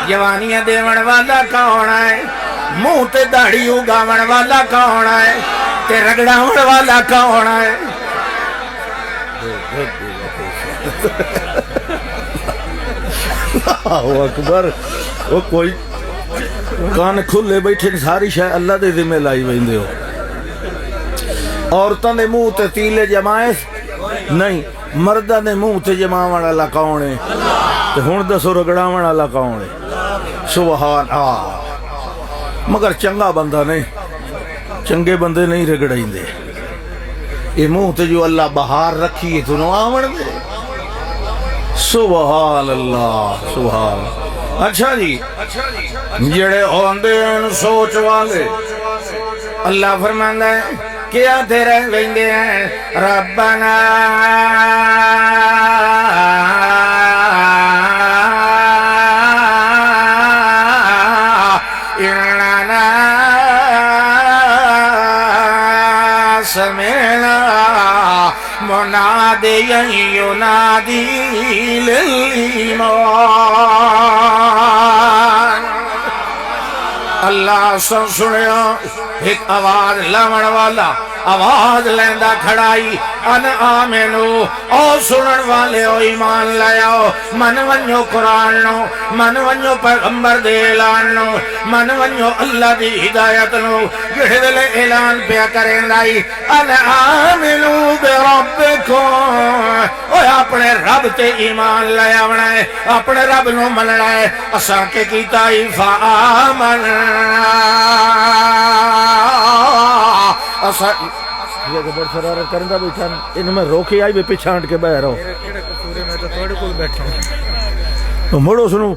جوانیاں دیون والا کون ہے منہ تے داڑھی اگاون والا کون ہے تے رگڑاون والا کون ہے اللہ اکبر وہ کوئی کان کھلے بیٹھے ساری شاہ اللہ دے ذمہ لائی ویندے ہو عورتاں دے منہ تے تیلے جمائے نہیں مرداں دے منہ تے جماون والا کون ہے تے ہن دسو رگڑاون والا کون ہے سبحان اللہ مگر چنگا بندہ نہیں چنگے بندے نہیں رگڑائیندے یہ منہ تے جو اللہ بہار رکھی ہے تو نو آون دے سبحان اللہ سبحان اچھا جی جڑے ہوندے ان سوچ والے اللہ فرماندا ہے کیا تیرے ویندے ہیں ربنا اننا سمعنا مناديا ينادي للإيمان اللہ سنیا ایک آواز لاون والا آواز لیندا کھڑائی ان آمنو او سنن والے او ایمان لیاؤ من ونجو قرآن نو من ونجو پیغمبر دے اعلان نو من ونجو اللہ دی ہدایت نو جڑے ویلے اعلان پیا کریں لائی ان آمنو بربکم اوے اپنے رب تے ایمان لے آونا ہے اپنے رب نو مننا ہے اساں کے کیتا ہی فآمن اساں یہ بڑا شرارت کرندا بیٹھا ان میں روکے آئی بھی پیچھے ہٹ کے بہ رہو کیڑے کسورے میں تو تھوڑے کول بیٹھا ہوں مڑو سنو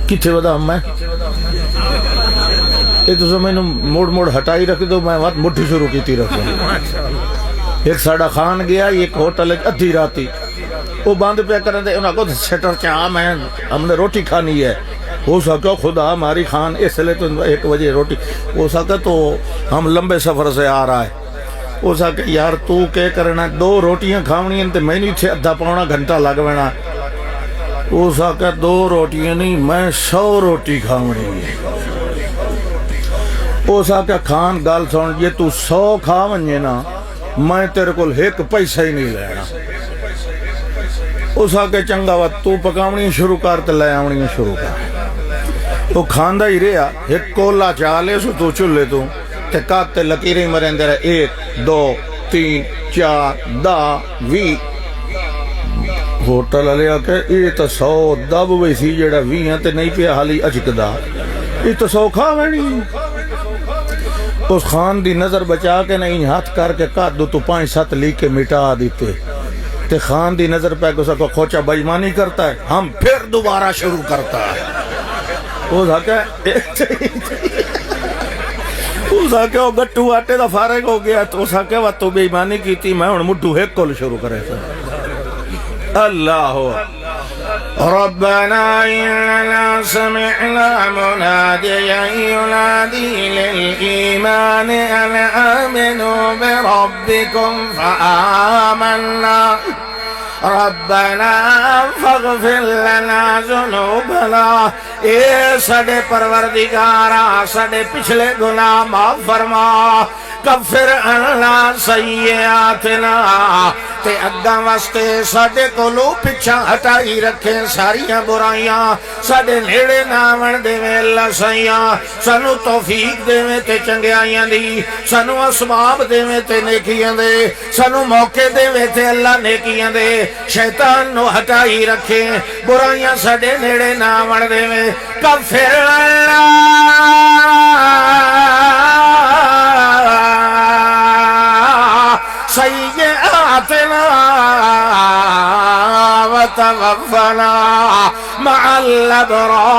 کتھے ودا میں یہ تو میں موڑ موڑ ہٹائی رکھ دو میں وقت مٹھی شروع کی تھی رکھوں ایک ساڑا خان گیا ایک ہوٹل ادھی راتی وہ باندھ پہ کرنے دے انہاں کو سیٹر چاہ میں ہم نے روٹی کھانی ہے ہو سکا خدا ہماری خان اس لئے تو 1 بجے روٹی ہو سکا تو ہم لمبے سفر سے آ رہا ہے ہو سکا یار تو کہہ کرنا 2 روٹیاں کھاونی ہیں تو میں نہیں تھے ادھا پونا گھنٹہ لگ وینا ہو سکا 2 روٹیاں نہیں میں 100 روٹی کھاونی ہے ہو سکا خان گال سن یہ تو 100 کھا ونجے نا میں تیرے کو 1 پیسہ ہی نہیں لینا اس آکے چنگا وقت تو پکاونی شروع کر تے لے آونی شروع کر وہ کھاندہ ہی رہا ایک کولا چالے سو تو چلے تو تے کاتے لکیریں مرین دے رہے 1 2 3 4 10 20 ہوٹل علیہ کہ یہ تو 100 دب ویسی جڑا 20 ہیں تے نہیں پیا حالی اجکدہ یہ تو 100 کھا وینی اس خان دی نظر بچا کے نہیں ہاتھ کر کے کات دو تو 5-7 لیک کے مٹا دیتے تے خان دی نظر پہ کسا کو کھوچا بائیمانی کرتا ہے ہم پھر دوبارہ شروع کرتا ہے وہ ساکے وہ گٹو آٹے دا فارغ ہو گیا تو ساکے وہ تو بائیمانی کی تھی میں ان مڈو ایک کول شروع کرے تھا اللہ ربنا اننا سمعنا مناديا ينادي للإيمان أن آمنوا بربكم فآمنا ربنا فاغفر لنا ذنوبنا اے سڈے پروردگارا سڈے پچھلے گناہ معاف فرما کفر عنا سیئاتنا تے اگاں واسطے سڈے کولو پچھا ہٹائی رکھے ساریاں برائیاں سڈے نیڑے ناون دے اللہ سیاں سانو توفیق دے تے چنگیائیاں دی سانو اسباب دے تے نیکیاں دے سانو موقع دے تے اللہ نیکیاں دے شیطان نو ہٹائی رکھے برائیاں سڈے نیڑے ناون دے کفر سیئاتنا وتوفنا مع الابرار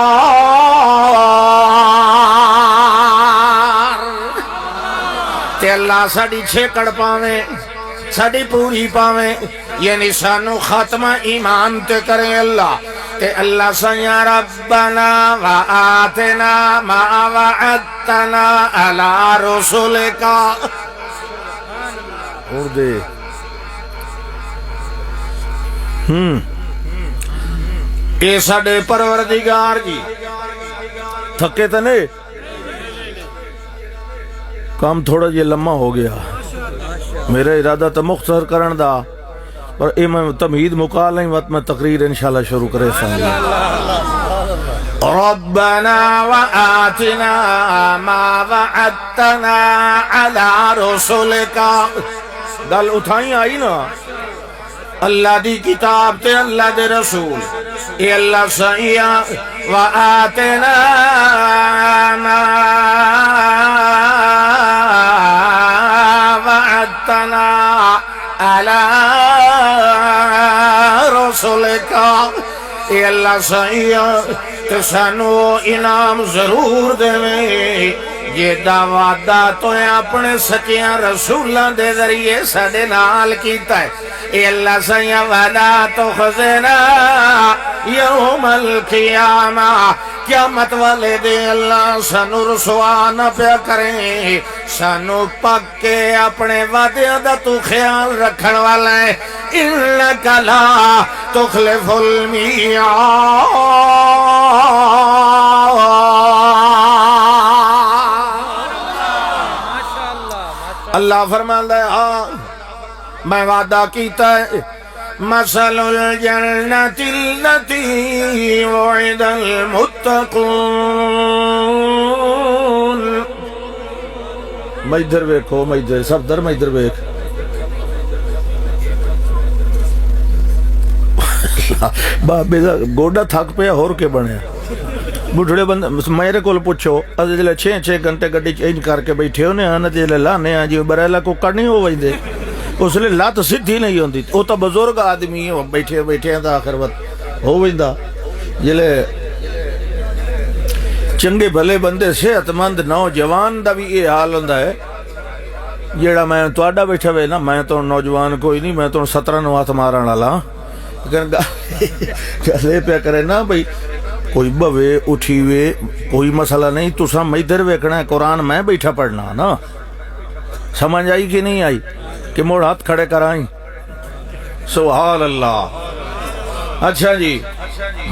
تے اللہ ساڑی چھیکڑ پاویں ساڑی پوری پاویں یعنی سانو خاتمہ ایمان تے کریں اللہ تے اللہ سنیا ربنا وآتنا ما وعدتنا علی رسولکا اور دے اے ساڑے پروردگار جی تھکے تے نہیں کام تھوڑا یہ لمحہ ہو گیا میرا ارادہ تا مختصر کرن دا اور اے میں تمہید مکال نہیں وقت میں تقریر انشاءاللہ شروع کرے سامنے ربنا وآتنا ما وعدتنا على رسولك گل اٹھائیں آئی نا اللہ دی کتاب تے اللہ دے رسول اے اللہ سائیہ وآتنا ما وعدتنا على رسولك اے اللہ سائیہ تے سانو انعام ضرور دے میں یہ وعدہ تو اپنے سچیاں رسولاں دے ذریعے ساڈے نال کیتا ہے اے اللہ سیاں وعدہ تو خزینہ یوم القیامہ قیامت والے دے اللہ سانو رسوا نہ پیا کریں سانو پکے اپنے وعدے دا تو خیال رکھن والا ہے انکا لا تخلف المیعاد فرماندا ہے ہاں میں وعدہ کیتا ہے مثل الجنة التي وعد المتقون میں ادھر ویکھو میں ادھر سب در میں ادھر ویکھ بابے دا گوڈا تھک پیا ہور کے بنیا بڑھڑے بندے میرے کول پوچھو جلے 6 گھنٹے گڈی چینج کر کے بیٹھے ہونے ہیں جلے لانے ہیں جی بریلا کو کڑنی ہو ویندے اس لیے لات سیدھی نہیں ہوندی وہ تو بزرگ آدمی ہے بیٹھے بیٹھے دا آخر وقت ہو ویندا جلے چنگے بھلے بندے صحت مند نوجوان دا بھی یہ حال ہوندا ہے جیڑا میں تواڈا بیٹھا ہوئے نا میں تو نوجوان کوئی نہیں میں تو 17 نو ہاتھ مارن والا گلے پیا کرے نا بھئی کوئی بوے اٹھی ہوئے کوئی مسئلہ نہیں تساں ادھر ویکھنا ہے قرآن میں بیٹھا پڑھنا نا سمجھ آئی کہ نہیں آئی کہ موڑ ہاتھ کھڑے کرائیں سبحان اللہ اچھا جی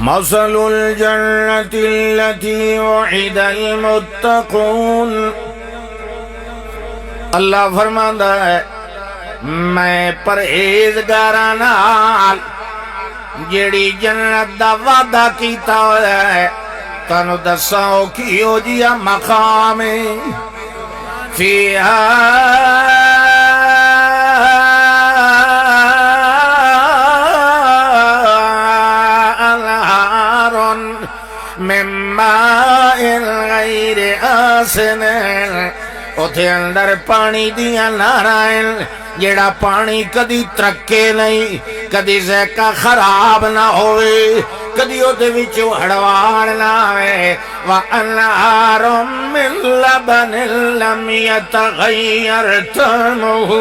مثل الجنة التي وعد المتقون اللہ فرماندا ہے میں پرہیزگاراں نال جیڑی جنت دا وعدہ کیتا ہویا ہے تانوں دساں او کیو جیا مقام فیہا انہار من ماء غیر آسن اتھے اندر پانی دیا نہرائن جیڑا پانی کدی ترکے نہیں کدی ذائقہ خراب نہ ہوئے کدی اوتے وچوں ہڑوار نہ ہوئے وَأَنْهَارٌ مِّن لَبَنٍ لَمْ يَتَغَيَّرْ طَعْمُهُ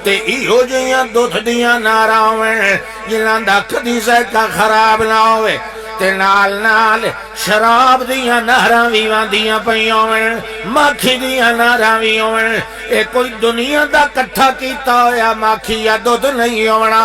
تے ایہو جیاں دودھ دیاں نہراں ہوئے جنہاں دا کدی ذائقہ خراب نہ ہوئے تے نال نال شراب دیاں نہراں وی واندیاں پئیاں ہوئے ماکھی دیاں نہراں وی ہوئے اے کوئی دنیا دا کٹھا کیتا ہویا ماکھی یا دودھ نہیں ہونا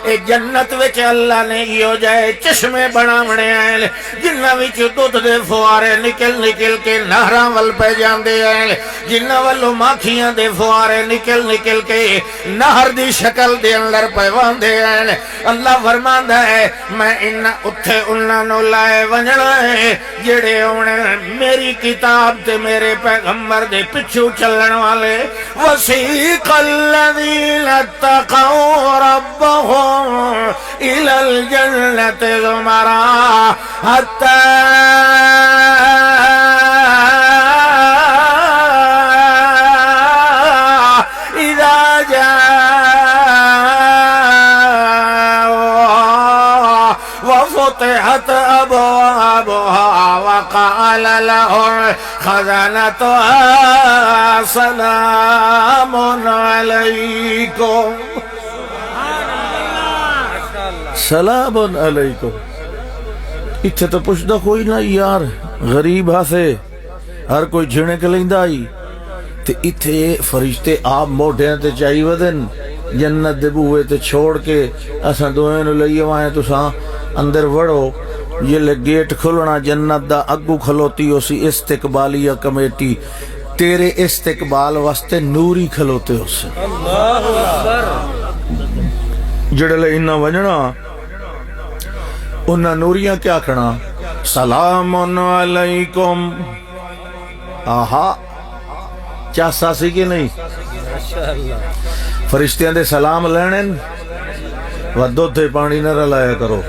اے جنت وچ اللہ نے ایہو جائے چشمے بناونے ہیں جنہاں وچ دودھ دے فوارے نکل نکل کے نہراں ول پہ جاندے ہیں جنہاں والوں ماکھیاں دے فوارے نکل نکل کے نہر دی شکل دے اندر پہ واندے ہیں اللہ فرماندا ہے میں اتھے انہاں نو لائے ونجنا ہے جڑے ہونے میری کتاب تے میرے پیغمبر دے پچھو چلن والے وسیق الذین اتقوا ربهم الى الجنة زمرا حتى اذا جاءوا وفتحت ابوابها وقال لهم خزنتها سلام علیکم سلام علیکم اتھے تو پوچھدا کوئی نہ یار غریب ہاسے ہر کوئی جھڑک لیندا آئی تے اتھے فرشتے آپ موڈیاں تے چاہی ودن جنت دے بوئے تے چھوڑ کے اساں دوئے نو لئیے وہاں تساں اندر وڑو یہ گیٹ کھلنا جنت دا اگو کھلوتی ہو سی استقبالیہ کمیٹی تیرے استقبال واسطے نوری کھلوتے ہو سی اللہ اکبر جڑے انہاں ونجنا انہاں نوریاں کیا کھنا سلام علیکم آہا چاسا سی کہ نہیں فرشتیاں دے سلام لینن ودو تھے پانی نہ رلایا کرو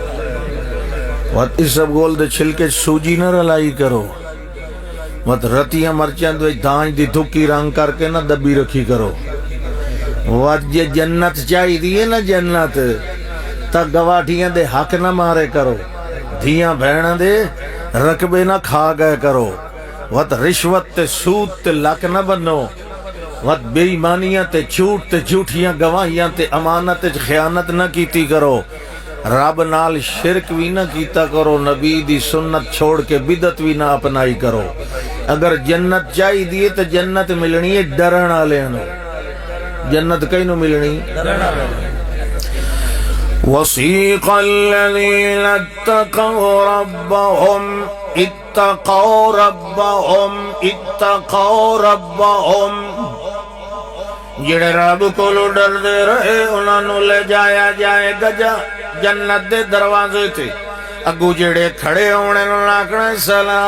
اس سب گول دے چھلکے سوجی نہ رلائی کرو مت رتیاں مرچیاں دے دانج دی دھکی رنگ کر کے نہ دبی رکھی کرو وات یہ جنت چاہی دیئے نا جنت تا گواٹیاں دے حق نہ مارے کرو دھیاں بھیڑاں دے رقبے نہ کھا گئے کرو وات رشوت تے سود تے لک نہ بنو وات بے ایمانیاں تے جھوٹ تے جھوٹیاں گواہیاں تے امانت تے خیانت نہ کیتی کرو رب نال شرک بھی نہ کیتا کرو نبی دی سنت چھوڑ کے بدعت بھی نہ اپنائی کرو اگر جنت چاہی دیئے تو جنت ملنی ہے ڈرن والے نو جنت کئی نو ملنی وسیق الذین اتقوا ربهم جڑے رب کولو ڈردے رہے انہاں نوں لے جایا جائے گجا جنت دے دروازے تے اگو جڑے کھڑے ہونے نوں آکھنا سلام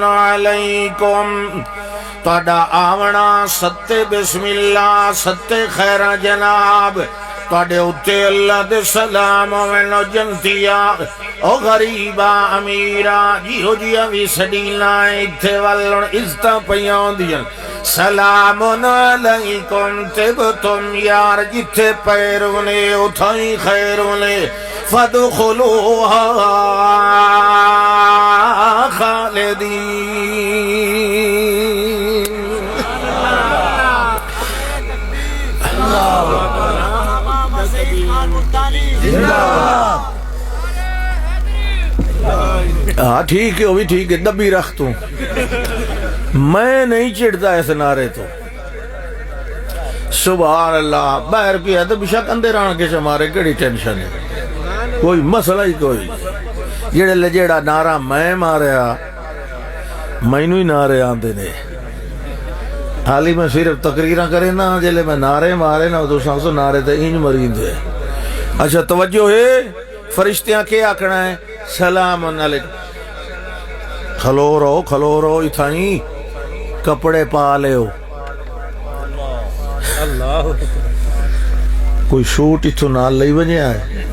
علیکم تہاڈا آونا ستے بسم اللہ ستے خیراں جناب تہاڈے اُتے اللہ دے سلام ہوویں جنتیا او غریبا امیرا جیہو جیاں وی سڈیلاں ایتھے ولن عزتاں پیاں ہوندیاں سلام علیکم طبتم یار جتھے پیروں نے اتھائیں خیروں نے فادخلوها خالدین ہاں ٹھیک ہے وہ بھی ٹھیک ہے دبی رکھ تو میں نہیں چڑھتا اس نعرے تو سبحان اللہ باہر کیا تو بشک اندر آن کے شمارے کڑی ٹینشن ہے کوئی مسئلہ ہی کوئی جڑے لجیڑا نعرہ میں ماریا مینو ہی نعرے آندے نے حالی میں صرف تقریرہ کرے نا جلے میں نعرے مارے نا تو سانسو نعرے تے انج مرین دے اچھا توجہ ہے فرشتیاں کے آکھنا ہے سلام علیکم کھلو رہو اتھائیں کپڑے پا لے ہو اللہ کوئی شوٹ اتھو نال لئی بنیا ہے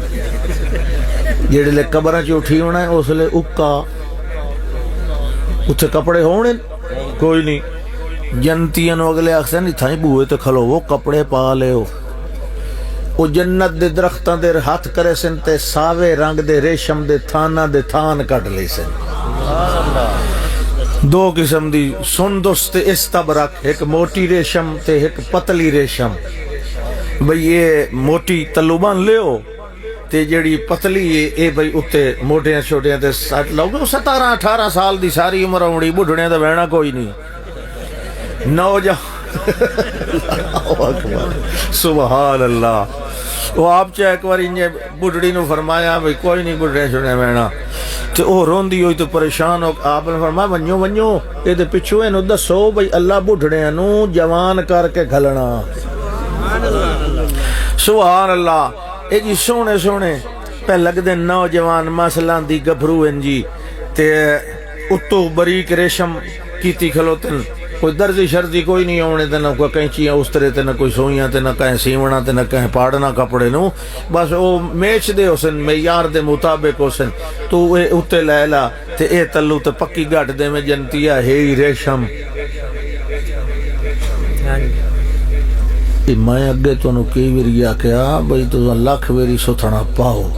جیڑے لے قبرہ چ اٹھی ہونا ہے اس لے اکا اتھے کپڑے ہونے کوئی نہیں جنتیاں نو اگلے اکسن اتھائیں بوئے تے کھلو وہ کپڑے پا لے ہو وہ جنت دے درختاں دے ہاتھ کرے سن تے ساوے رنگ دے ریشم دے تھانہ دے تھان کٹ لے سن دو قسم دی سندس تے استبرق ایک موٹی ریشم تے ایک پتلی ریشم بھئی یہ موٹی تلوبان لے ہو تے جڑی پتلی اے بھئی اتے موٹیاں چھوٹیاں تے لوگ 17-18 سال دی ساری عمر ہوڑی بڑھڑیاں تے بہنا کوئی نہیں اللہ اکبر سبحان اللہ وہ آپ چاہ ایک بار انجھے بڑھڑی نو فرمایا بھئی کوئی نہیں بڑھڑیاں چھوڑیاں بہنا تو وہ روندی ہوئی تو پریشان ہو آپ نے فرمایا ونیو یہ دے پچھو ہے نو دسو بھئی اللہ بڑھڑیاں نو جوان کر کے گھلنا سبحان اللہ اے جی سونے پہ لگ دے نوجوان مسلان دی گبھرو ہیں جی تے اتو بریک ریشم کیتی کھلوتن کوئی درزی شرزی کوئی نہیں ہونے تے نہ کوئی کینچیاں اس طرح تے نہ کوئی سوئیاں تے نہ کہیں سیونا تے نہ کہیں پاڑنا کپڑے نو بس وہ میچ دے حسن معیار دے مطابق حسن تو اے اتے لیلا تے اے تلو تے پکی گھٹ دے میں جنتیا ہے ریشم میں اگے تو نو کئی ویری آکھیا بھئی تو لاکھ ویری ستھنا پاؤ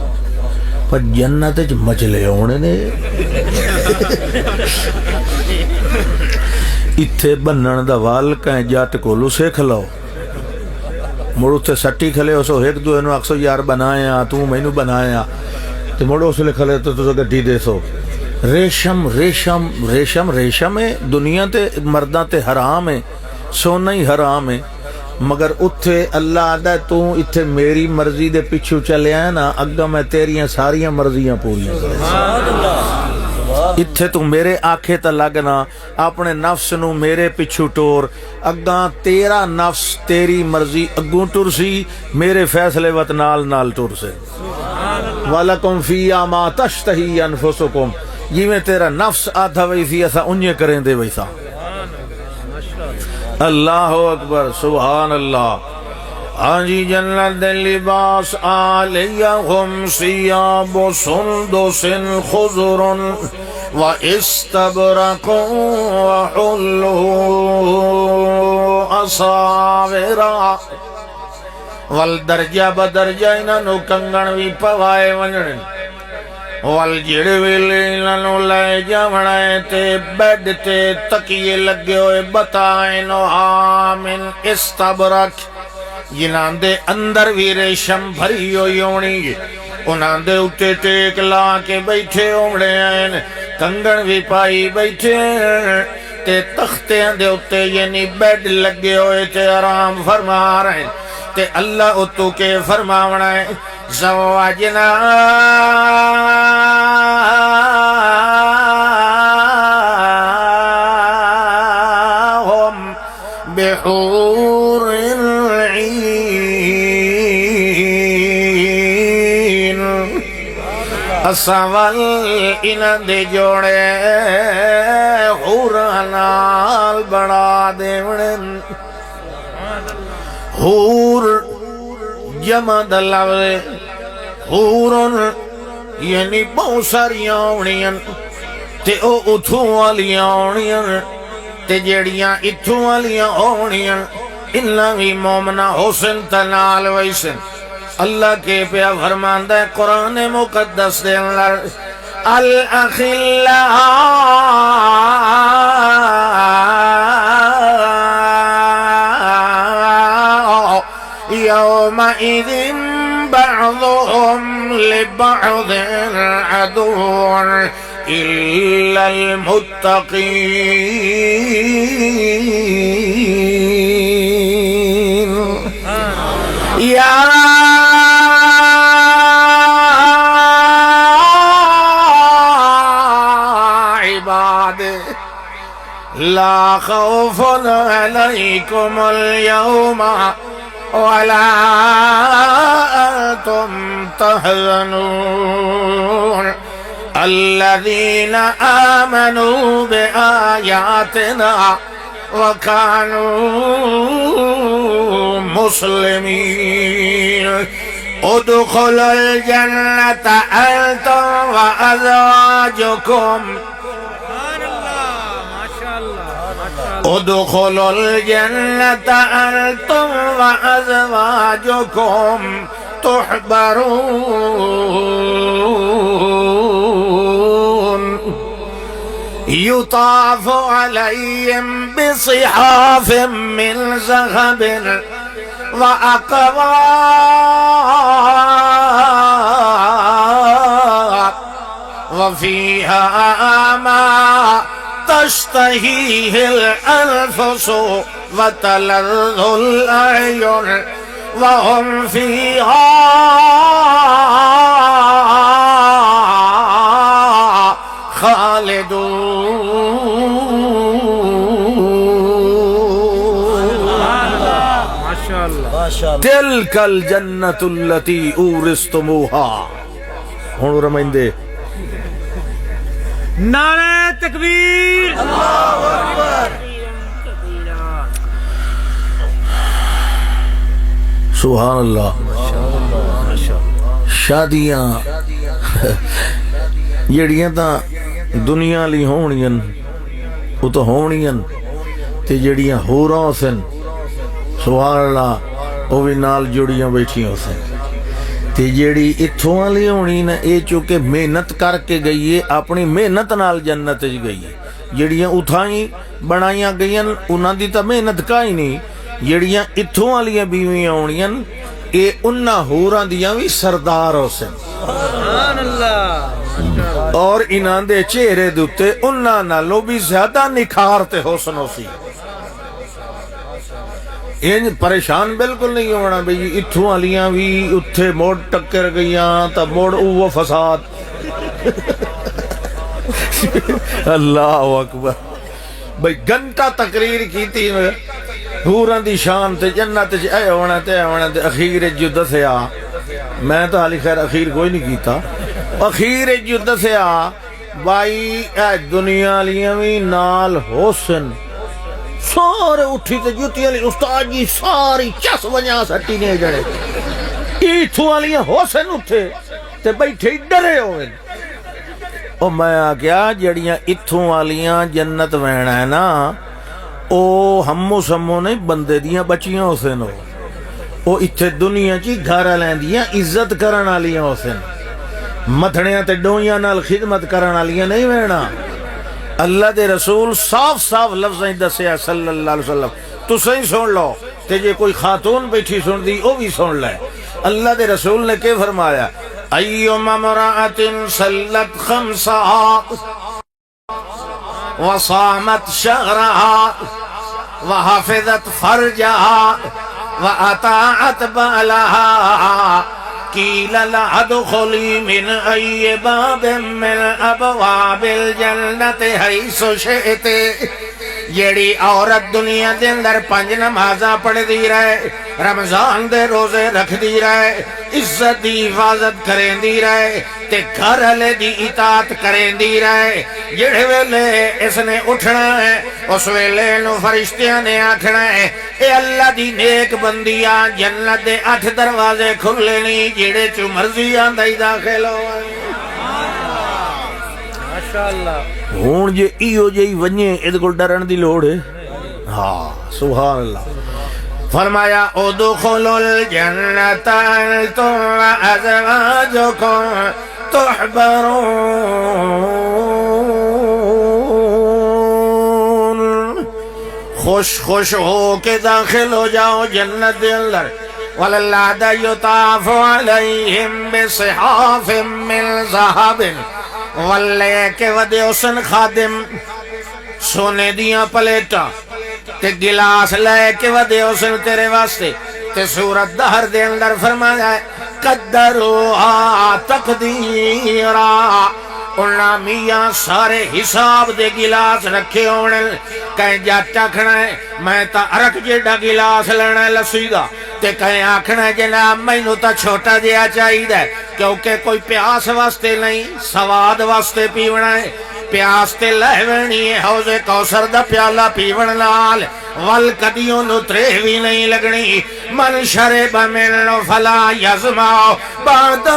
پر جنت وچ مچلے ہونے نے اتھے بنن دا وال کہیں جات کولو سیکھ لو مڑو تے سٹی کھلے ہو سو ایک دو انو اکسو یار بنایا تو مینو بنایا تے مڑو اسلے کھلے تو گڈی دے سو ریشم ہے دنیا تے مرداں تے حرام ہے سونا ہی حرام ہے مگر اتھے اللہ آدھا ہے تو اتھے میری مرضی دے پچھو چلے آئے نا اگا میں تیریاں ساریاں مرضیاں پوریاں اتھے تو میرے آنکھیں تا لگنا اپنے نفس نو میرے پچھو ٹور اگاں تیرا نفس تیری مرضی اگوں ٹر سی میرے فیصلے وط نال ٹر سے وَلَكُمْ فِيهَا مَا تَشْتَهِي أَنفُسُكُمْ جی میں تیرا نفس آدھا ویسی ایسا انجھے کریں دے ویسا اللہ اکبر سبحان اللہ ہاں جی جنت دے لباس علیہم ثیاب سندس خضر واستبرق وحلوا اساور والدرجہ بدرجہ انہوں کنگن بھی پوائے ونجن والجڑ ویلے انہوں لے جاوڑائے تے بیڈ تے تکیے لگے ہوئے بتائنو آمن استبرق جنہاں دے اندر بھی ریشم بھری ہوئی ہونی انہاں دے اتے ٹیک لا کے بیٹھے ہوڑے ہیں کنگن بھی پائی بیٹھے ہیں تے تختیں دے اتے یعنی بیڈ لگے ہوئے تے آرام فرما رہے ہیں تے اللہ اتو کے فرماونا ہے زواجنا الحور العین اسول انہاں دے جوڑے حوراں نال بڑا دیوڑن حور جمع دا لفظ حورن یعنی بہت ساریاں ہونیاں تے او اتھوں والیاں ہونیاں تے جیڑیاں اتھوں والیاں ہونیاں انہاں بھی مومنہ حسن تنال ویسن اللہ کے پیا فرماندہ ہے قرآن مقدس دے اندر الاخلاء يومئذ بعضهم لبعض عدو إلا المتقين يا عباد لا خوف عليكم اليوم ولا أنتم تحزنون الذين آمنوا بآياتنا وكانوا مسلمين ادخلوا الجنة أنتم وأزواجكم ادخلوا الجنة أنتم وأزواجكم تحبرون يطاف عليهم بصحاف من ذهب وأكواب وفيها ما تشتهيه الأنفس وتلذ الأعين وهم فيها خالدون تلك الجنة التي أورثتموها ہن رمائندے نعرہ تکبیر اللہ اکبر سبحان اللہ شادیاں جڑیاں تا دنیا لی ہونیاں وہ تو ہونیاں تے جڑیاں ہوراں سن سبحان اللہ وہ بھی نال جڑیاں بیٹھیاں سن تے جیڑی اتھوں والی ہونی نا اے چونکہ محنت کر کے گئی ہے اپنی محنت نال جنت وچ گئی ہے جیڑیاں اتھائیں بنائیاں گئیاں انہاں دی تا محنت کائی نہیں جیڑیاں اتھوں والیاں بیویاں ہونیاں اے انہاں ہوراں دیاں بھی سردار ہو سن سبحان اللہ اور انہاں دے چہرے دوتے انہاں نالوں بھی زیادہ نکھار تے حسن ہو سی ان پریشان بالکل نہیں ہونا بھئی اتھوں والیاں بھی اتھے موڑ ٹکر گئیاں تا موڑ اوہ فساد اللہ اکبر بھئی گھنٹہ تقریر کی تھی حوراں دی شان تے جنت اے ہونا تے اخیر جو دسیا میں تو حالی خیر اخیر کوئی نہیں کیتا اخیر جو دسیا بائی اے دنیا لیاں بھی نال حسن سارے اٹھی تے جوتی علی استاد جی ساری چس ونیا سٹی نے جڑے ایتھوں والیاں حسن اٹھے تے بیٹھے ڈرے ہوئے او میں آگیا جڑیاں اتھوں والیاں جنت وینا ہے نا او ہمو سمو نہیں بندے دیاں بچیاں حسن ہو او اتھے دنیا چی گھر لین دیاں عزت کرن والیاں حسن متھڑیاں تے ڈویاں نال خدمت کرن والیاں نہیں وینا اللہ دے رسول صاف صاف لفظیں دسیا صلی اللہ علیہ وسلم تو صحیح سن لو تے جے کوئی خاتون بیٹھی سن دی او بھی سن لے اللہ دے رسول نے کہ فرمایا ایما امرأة صلت خمسها وصامت شهرها وحفظت فرجها وأطاعت بالها قيل لها ادخلي من أي باب من أبواب الجنة حيث شئت جیڑی عورت دنیا دے اندر 5 نمازاں پڑھ دی رہے رمضان دے روزے رکھ دی رہے عزت دی حفاظت کریں دی رہے تے گھر والے دی اطاعت کریں دی رہے جڑے ویلے اس نے اٹھنا ہے اس ویلے نو فرشتیاں نے آکھنا ہے اے اللہ دی نیک بندیا جنت دے 8 دروازے کھلے نہیں جڑے چ مرضی آندا ہی داخل ہو ماشاءاللہ ہون جے ایو جئی ونجے ادھ کول ڈرن دی لوڑ ہے ہاں سبحان اللہ فرمایا ادخلوا الجنة انتم وازواجكم تحبرون خوش خوش ہو کے داخل ہو جاؤ جنت دے اندر وَلَلَّعْدَ يُطَافُ عَلَيْهِمْ بِصِحَافٍ مِّن ذَهَبٍ واللے کے ودے حسن خادم سونے دیاں پلیٹاں تے گلاس لے کے ودے حسن تیرے واسطے تے سورت دہر دے اندر فرمایا ہے قدروہا تقدیرا انہاں میاں سارے حساب دے گلاس رکھے ہونے کہیں جٹ آکھنا ہے میں تا عرق جیڑا گلاس لینا ہے لسی دا تے کہیں آکھنا ہے جناب میں نو تا چھوٹا جیا چاہی دے کیونکہ کوئی پیاس واسطے نہیں سواد واسطے پیونا ہے پیاس تے لہونی ہے حوض کوثر دا پیالہ پیون لال ول کدیوں نو تریوی نہیں لگنی من شرب من فلا یزما بعدہ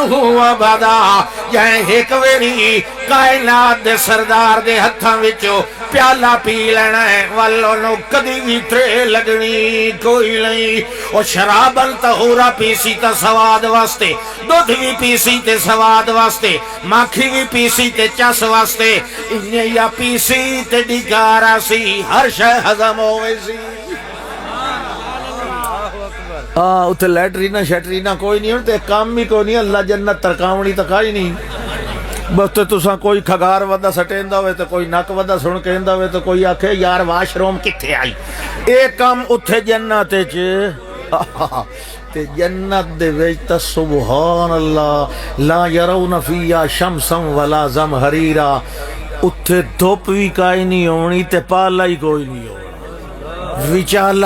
ابدا جائیں ایک ویری کائنات دے سردار دے ہتھاں وچوں پیالہ پی لینا ہے والو نو کدی بھی ترے لگنی کوئی نہیں اور شرابن طہورا پیسی تا سواد واسطے دودھ بھی پیسی تے سواد واسطے ماکھی بھی پیسی تے چس واسطے انہیں یا پیسی تے ڈگارا سی ہر شے ہضم ہوئے سی اتھے لیٹرینا شیٹرینا کوئی نہیں ہوتے کام بھی کوئی نہیں اللہ جنت ترکاونی تکائی نہیں بس تساں کوئی کھگار ودا سٹیندا ہوئے تو کوئی نک ودا سن کہندا ہوئے تو کوئی آکھے یار واش روم کتھے آئی اے کام اتھے جنت چ تے جنت دے وچ تا سبحان اللہ لا یرون فیہا شمسا ولا زمہریرا اتھے دھوپ بھی کائی نہیں ہونی تے پالا ہی کوئی نہیں ہونا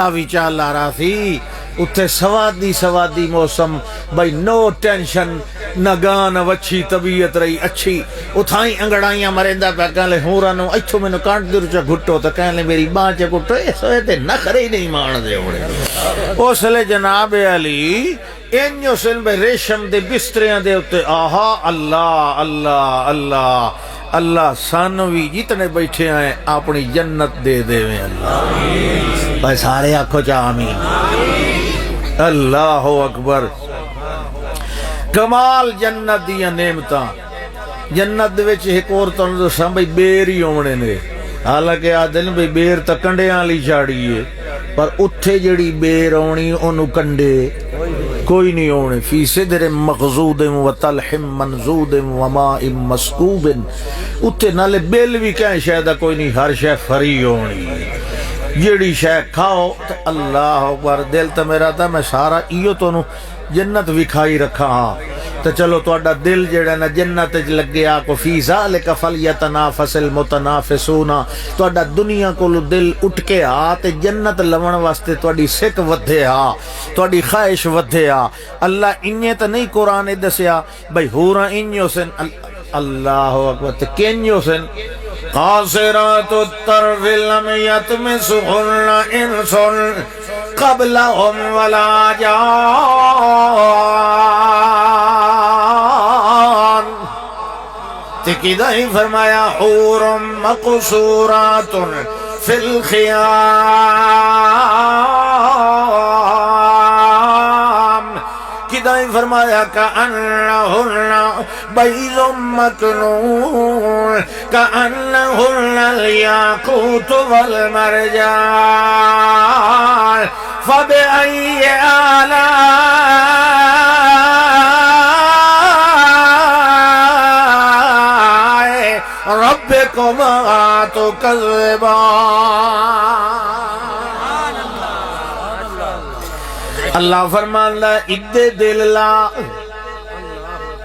وچالا راسی اتھے سوادی موسم بھائی نو ٹینشن نہ گان وچھی طبیعت رہی اچھی اتھائیں انگڑائیاں مرندہ پہ کہنے لے ہوں رانو اچھو میں نو کانٹ در چا گھٹو تو کہنے لے میری ماں چا گھٹو ایسا ہے نخرے ہی نہیں مان دے ہوڑے اس لے جناب علی انیو سن بے ریشم دے بستریاں دے ہوتے آہا اللہ اللہ اللہ اللہ سانوی جتنے بیٹھے آئیں اپنی جنت دے دے میں اللہ بھائی سارے آنکھوں چاہ آمین اللہ اکبر کمال جنت دیا نعمتاں جنت دے وچ ایک اور تن دساں بھئی بیر ہی ہونے نے حالانکہ آدھن بھئی بیر تا کنڈیاں لی چاڑی ہے پر اتھے جڑی بیر ہونی انہوں کنڈے کوئی نہیں ہونے فی صدر مغزود و طلح منزود و ماء مسکوب اتھے نالے بیل بھی کہیں شاید کوئی نہیں ہر شے فری ہونی جیڑی شے کھاؤ اللہ اکبر دل تا میرا تا میں سارا ایو تو نو جنت وکھائی رکھا ہاں تو چلو تو اڈا دل جیڑا نا جنت لگے آکو فی ذالک فلیتنافس المتنافسون تو اڈا دنیا کو دل اٹھ کے تے جنت لون واسطے تو اڈی سک ودھے تو اڈی خواہش ودھے اللہ انہیں تو نہیں قرآن دسیا بھئی ہورا انہیوں سن اللہ اکبر تے کینیوں سن قاصرات الطرف لم یتمسہن انس قبلہم ولا جان تکیدہ ہی فرمایا حور مقصورات فی الخیام کیدہ ہی فرمایا کأنہن بیض مکنون کأنہن الیاقوت والمرجان فبأي آلاء ربكما تكذبان اللہ فرماندا ادے دل لا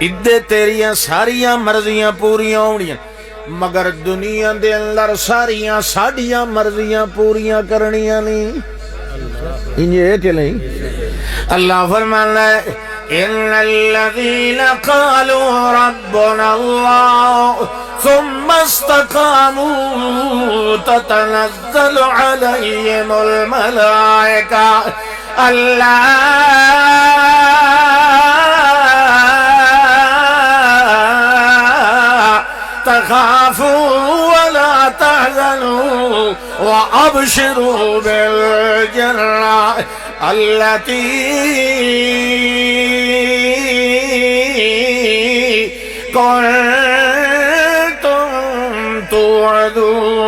ادے تیریاں ساریاں مرضیاں پوریاں ہونیاں مگر دنیا دے اندر ساریاں ساڈیاں مرضیاں پوریاں کرنیاں نہیں انجے کہ نہیں اللہ فرمانا ہے ان الذين قالوا ربنا الله ثم استقاموا تتنزل عليهم الملائكة ألا تخافوا ولا تحزنوا وأبشروا بالجنة التي كنتم توعدون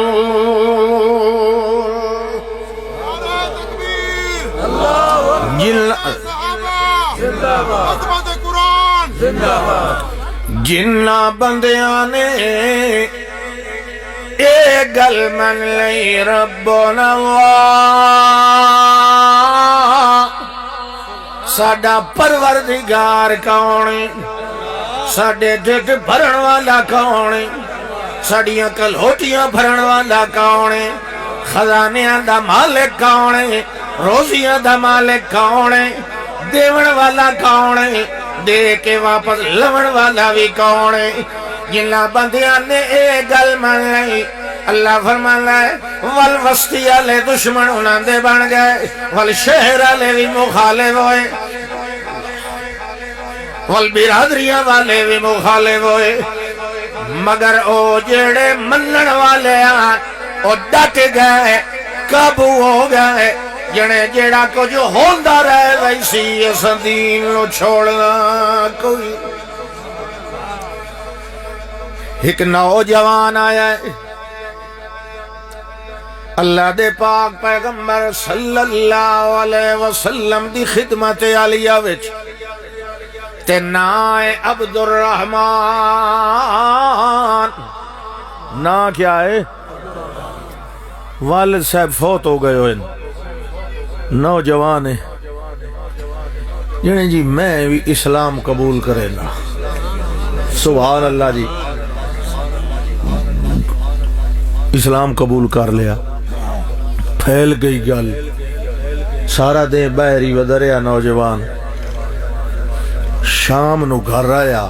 جنہ بندیاں نے اے گل من لئی ربنا اللہ ساڈا پروردگار کون ساڈے ڈھڈ بھرن والا کون ساڈیاں کلوٹیاں بھرن والا کون خزانیاں دا مالک کون روزیاں دا مالک کون دیون والا کون دے کے واپس لون والا بھی کون جنہ بندیاں نے اے گل من لئی اللہ فرمانا ہے والوسطی والے دشمن انہاں دے بن گئے والشہر والے بھی مخالف ہوئے والبرادریاں والے بھی مخالف ہوئے مگر او جڑے منن والے آن او ڈٹ گئے قابو ہو گئے جنے جیڑا کچھ ہوندا رہے ویسی اس دین نو چھوڑنا کوئی ایک نوجوان آیا ہے اللہ دے پاک پیغمبر صلی اللہ علیہ وسلم دی خدمت عالیہ وچ تے نام ہے عبد الرحمن نا کیا ہے والد صاحب فوت ہو گئے ہوئے نوجوان ہے جنہیں جی میں بھی اسلام قبول کرے نا سبحان اللہ جی اسلام قبول کر لیا پھیل گئی گل سارا دن بہری ودریا نوجوان شام نو گھر آیا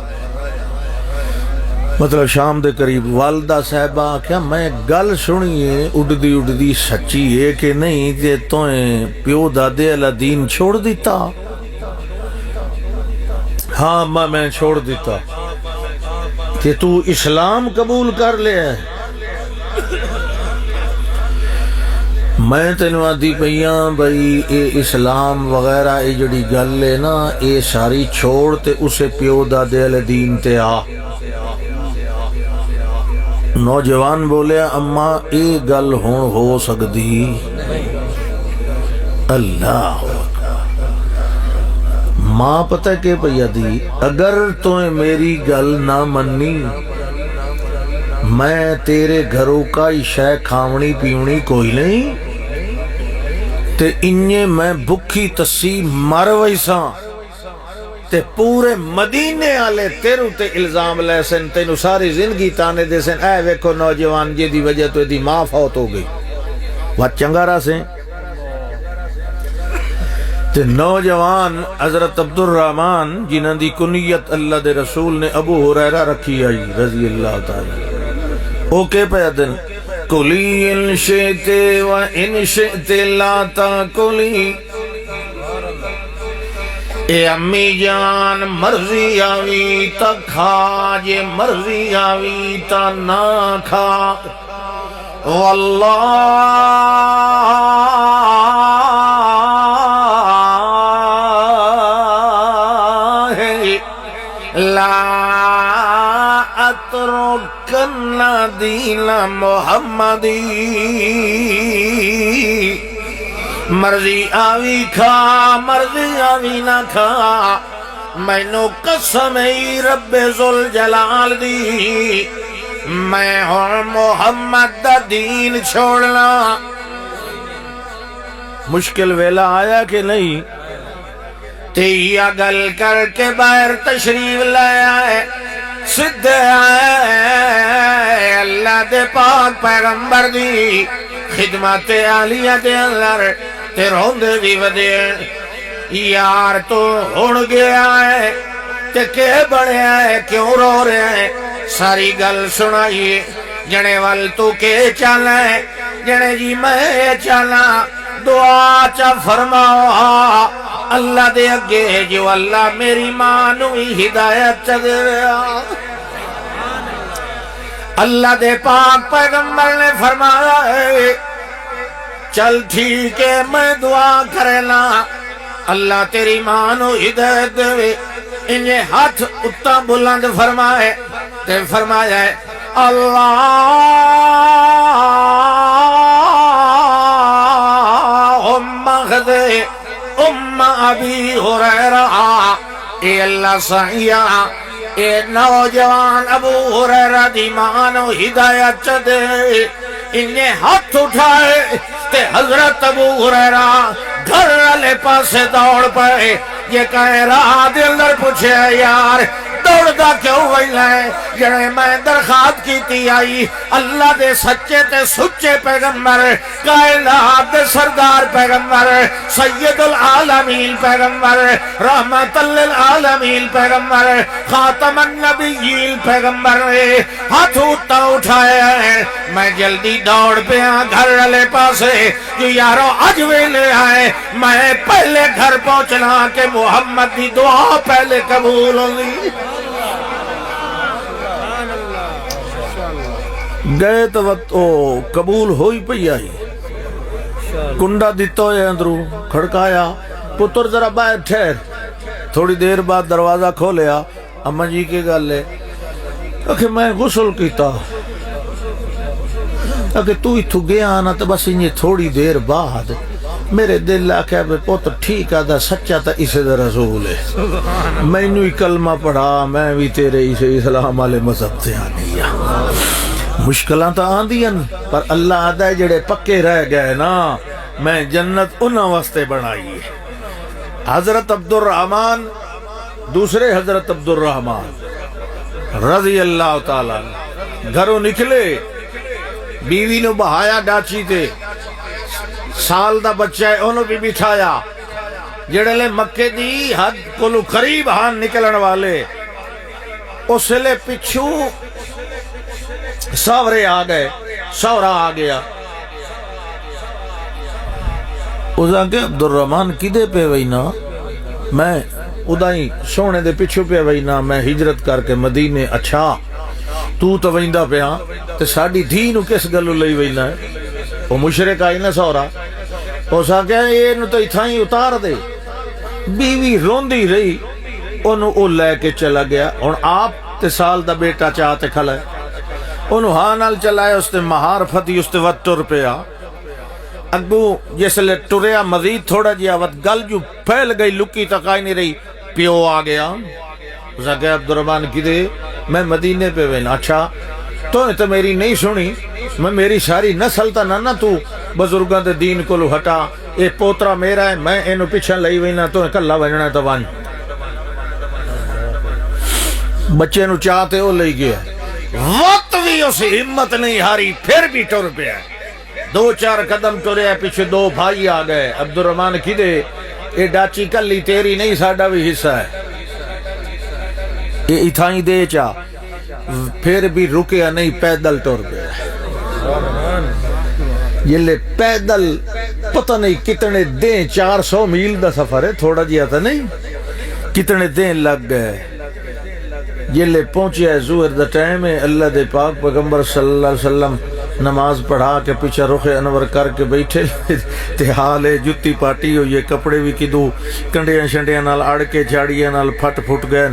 مطلب شام دے قریب والدہ صاحبہ کیا میں گل سنیے اڑدی اڑدی سچی ہے کہ نہیں کہ تویں پیو دادے اللہ دین چھوڑ دیتا ہاں میں چھوڑ دیتا کہ تو اسلام قبول کر لے میں تینوں آدھی پئیاں بھئی اے اسلام وغیرہ اے جڑی گل ہے نا اے ساری چھوڑ تے اسے پیو دادے والے دین تے آ نوجوان بولے اما اے گل ہون ہو سکدی اللہ ماں پتہ کہ پیا دی اگر تویں میری گل نہ مننی میں تیرے گھروں کا شے کھاونی پیونی کوئی نہیں تے انجے میں بکھی تسی مر ویساں تے پورے مدینے آلے تیرو تے الزام لے سن تینو ساری زندگی تانے دے سن اے ویکھو نوجوان جی دی وجہ تو دی ماں فوت ہو گئی وہ چنگا رہا سے تے نوجوان حضرت عبد الرحمن جنہاں دی کنیت اللہ دے رسول نے ابو ہریرہ رکھی آئی رضی اللہ تعالی اوکے پہ دن کلی ان شئت و ان شئت لا تاکلی اے امی جان مرضی آوی تا کھا جے مرضی آوی تا نہ کھا واللہ لا اترکن دین محمدی مرضی آوی کھا مرضی آوی نہ کھا مینو قسم ای رب ذوالجلال دی میں ہوں محمد دا دین چھوڑنا مشکل ویلا آیا کہ نہیں تیا گل کر کے باہر تشریف لے آئے سدھے آئے اللہ دے پاک پیغمبر دی خدمت عالیہ دے اندر تے روندے بھی ودے یار تو ہن گیا ہے تے کہ بڑھیا ہے کیوں رو رہے ہیں ساری گل سنائیے جنے وال تو کہ چالا ہے جنے جی میں چالا دعا چا فرماؤ اللہ دے اگے جو اللہ میری ماں نو ہدایت چا دے اللہ دے پاک پیغمبر نے فرمایا ہے چل ٹھیک ہے میں دعا کرنا اللہ تیری ماں نو ہدایت دے انہیں ہاتھ اتا بلند فرمائے تے فرمایا ہے اللہم اغفر ابی ہریرہ اے اللہ سعیہ اے نوجوان ابو ہریرہ دی مانو ہدایت دے انہیں ہاتھ اٹھائے تے حضرت ابو ہریرہ گھر والے پاسے دوڑ پائے یہ کہے رہا دل اندر پوچھے یار دوڑ دا کیوں ویلا ہے جڑے میں درخواست کیتی آئی اللہ دے سچے تے سچے پیغمبر کائنات دے سردار پیغمبر سید العالمین پیغمبر رحمت للعالمین پیغمبر خاتم النبیین پیغمبر نے ہاتھ اٹھایا ہے میں جلدی دوڑ پیا گھر والے پاسے جو یارو اج ویلے آئے میں پہلے گھر پہنچنا کہ محمد دی دعا پہلے قبول ہوگی گئے تو وقت قبول ہوئی پئی آئی کنڈا دیتا ہے اندرو کھڑکایا پتر ذرا باہر ٹھہر تھوڑی دیر بعد دروازہ کھولیا اما جی کے گالے کہ میں غسل کیتا کہ تو ہی تھو گیا آنا تو بس انہیں تھوڑی دیر بعد میرے دل آکھا بے پتر ٹھیک آدھا سچا تا اسے دا رسول ہے میں نوی کلمہ پڑھا میں بھی تیرے اسے اسلام والے مذہب سے آنی مشکلان تا آن دیا پر اللہ آدھا ہے جڑے پکے رہ گئے نا میں جنت انہاں واسطے بنائی ہے حضرت عبد الرحمن دوسرے حضرت عبد الرحمن رضی اللہ تعالیٰ گھروں نکلے بیوی نو بہایا ڈاچی تے سال دا بچہ ہے انہوں بھی بٹھایا جڑے لے مکے دی حد کلو قریب ہاں نکلن والے اس لے پچھو ساورے آ گئے سورا آ گیا اس آگے عبد الرحمن کدے پہ وینا میں ادائی سونے دے پچھو پہ وینا میں ہجرت کر کے مدینے اچھا تو ویندہ پہ ہاں تے ساڑی دھی نو کس گلو لئی وینا ہے وہ مشرک آئی نا سورا اس آگے یہ نو تو اتھائیں اتار دے بیوی روندی رہی انہوں او لے کے چلا گیا اور آپ تے سال دا بیٹا چاہتے کھلائے انہوں ہانال چلائے اس تے مہار پھتی اس تے وقت ٹر پیا اگو جیسے لے ٹریا مزید تھوڑا جیا وقت گل جو پھیل گئی لکی تک آئی نہیں رہی پیو آ گیا اس نے کہا عبد الرحمن کی دے میں مدینے پہ وینا اچھا تو نے تو میری نہیں سنی میں میری ساری نسل تا نہ تو بزرگاں دے دین کو لو ہٹا اے پوترا میرا ہے میں اینو پیچھا لئی وینا تو نے کلا وجنا تو وان بچے نو چاہتے ہو لئی گیا وقت بھی اسے ہمت نہیں ہاری پھر بھی ٹر پیا دو چار قدم ٹریا پیچھے دو بھائی آ گئے عبد الرحمن کی دے اے ڈاچی کلی تیری نہیں ساڈا بھی حصہ ہے یہ اتھائیں دے چا پھر بھی رکیا نہیں پیدل ٹر پیا یہ لے پیدل پتہ نہیں کتنے دیں 400 میل دا سفر ہے تھوڑا جیا تھا نہیں کتنے دیں لگ گئے یہ لے پہنچے ہے زہر دا ٹائم ہے اللہ دے پاک پیغمبر صلی اللہ علیہ وسلم نماز پڑھا کے پیچھے رخ انور کر کے بیٹھے تے حال ہے جتی پاٹی ہو یہ کپڑے بھی کدو کنڈیاں شنڈیاں نال اڑ کے جھاڑیاں نال پھٹ پھٹ گئے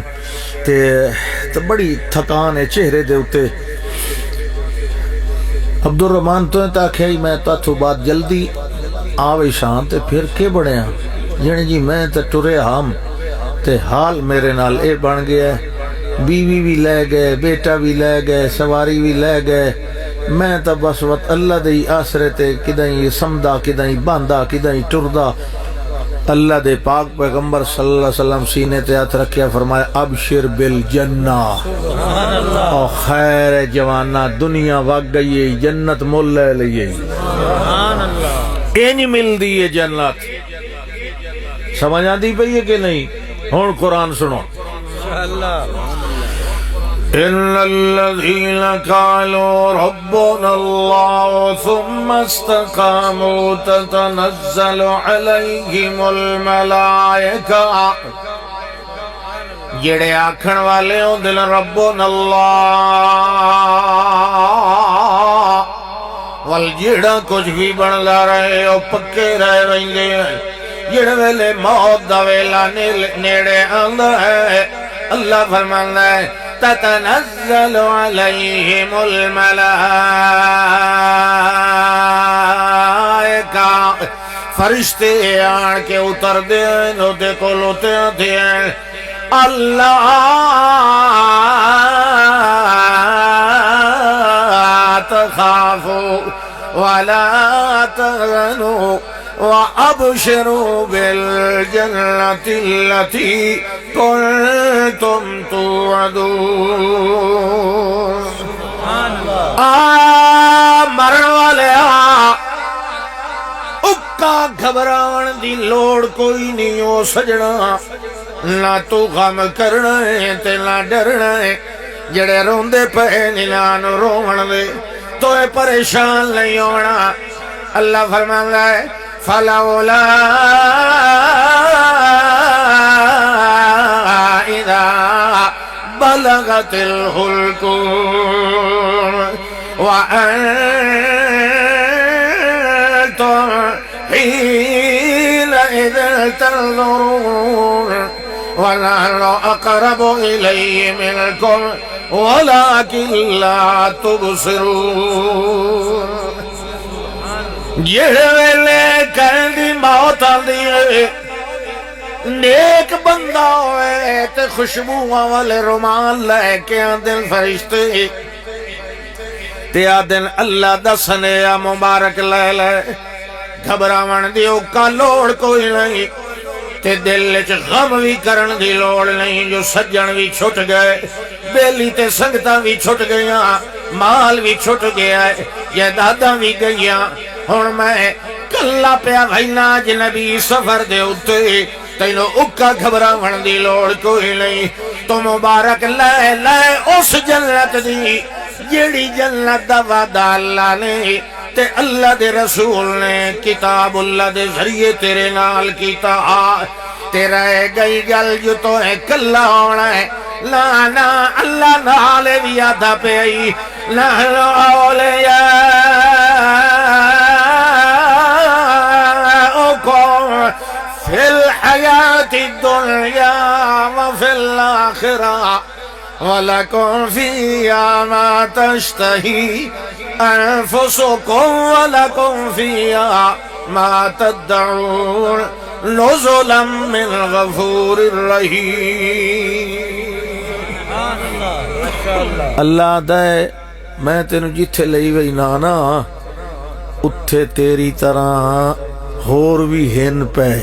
تے بڑی تھکان ہے چہرے دے اتے عبد الرحمن تو تاکھے میں تو بات جلدی آوے شان تے پھر کے بڑے ہیں جنہیں جی میں تے ٹرے ہم تے حال میرے نال اے بن گیا ہے بیوی بھی لے گئے بیٹا بھی لے گئے سواری بھی لے گئے میں تا بس وقت اللہ دے آسرے تے کدائیں سمدہ کدائیں باندہ کدائیں ٹردہ اللہ دے پاک پیغمبر صلی اللہ علیہ وسلم سینے تے ہاتھ رکھیا فرمایا ابشر بالجنہ، او خیر جوانا دنیا وگ گئی ہے جنت مول لے لئیے، اینج مل دی ہے جنت۔ سمجھ آتی پئی ہے کہ نہیں؟ ہون قرآن سنو، ان الذين قالوا ربنا الله ثم استقاموا تتنزل عليهم الملائكة، جڑے آکھن والے ہوں دل ربنا اللہ، وال جڑا کچھ بھی بندا رہے او پکے رہ ویندے ہیں، جڑے ویلے موت دا ویلا نیڑے آندا ہے اللہ فرماندا ہے تتنزل عليهم الملائکہ، فرشتے آن کے اتر دیں نوتے کو لوتے ہیں اللہ تخافوا ولا تحزنوا وَأَبْشِرُوا بِالْجَنَّةِ الَّتِي كُنْتُمْ تُوعَدُونَ۔ مرن والے اکا گھبران دی لوڑ کوئی نہیں ہو سجنا، نہ تو غم کرنا ہے تے نہ ڈرنا ہے، جڑے روندے پے نہ روون دے تو اے پریشان نہیں ہونا۔ اللہ فرماندا ہے فلولا اذا بلغت الحلقوم وانتم حينئذ تنظرون ونحن اقرب اليه منكم ولكن لا تبصرون۔ جڑے ویلے کہن دی موت آندی ہے، نیک بندہ ہوئے تے خوشبوواں والے رومال لے کے آندن فرشتے تے آدن اللہ دسنے یا مبارک لے لے، گھبراون دی اوکا لوڑ کوئی نہیں تے دل وچ غم بھی کرن دی لوڑ نہیں، جو سجن بھی چھٹ گئے، بیلی تے سنگتاں بھی چھٹ گئیاں، مال بھی چھٹ گیا ہے، جائیداداں بھی گئیاں، ہن میں کلا پیا بھائینا اجنبی سفر دے اتے، تینو اکا گھبراون دی لوڑ کوئی نہیں، تو مبارک لے لے اس جنت دی جیڑی جنت دا وعدہ اللہ نے تے اللہ دے رسول نے کتاب اللہ دے ذریعے تیرے نال کیتا، تیرا ہے گئی گل جو تو ہے کلا ہونا ہے، نا نا اللہ نالے بھی آدھا پہ آئی، نحن اولیاءکم فی الحیات الدنیا وفی الاخرہ وَلَكُمْ فِيهَا مَا تَشْتَهِي أَنفُسُكُمْ وَلَكُمْ فِيهَا مَا تَدَّعُونَ نُزُلًا مِّنْ غَفُورٍ رَحِيمٍ۔ اللہ دے میں تینوں جتھے لئی وئی نانا اتھے تیری طرح ہور بھی ہن پہ،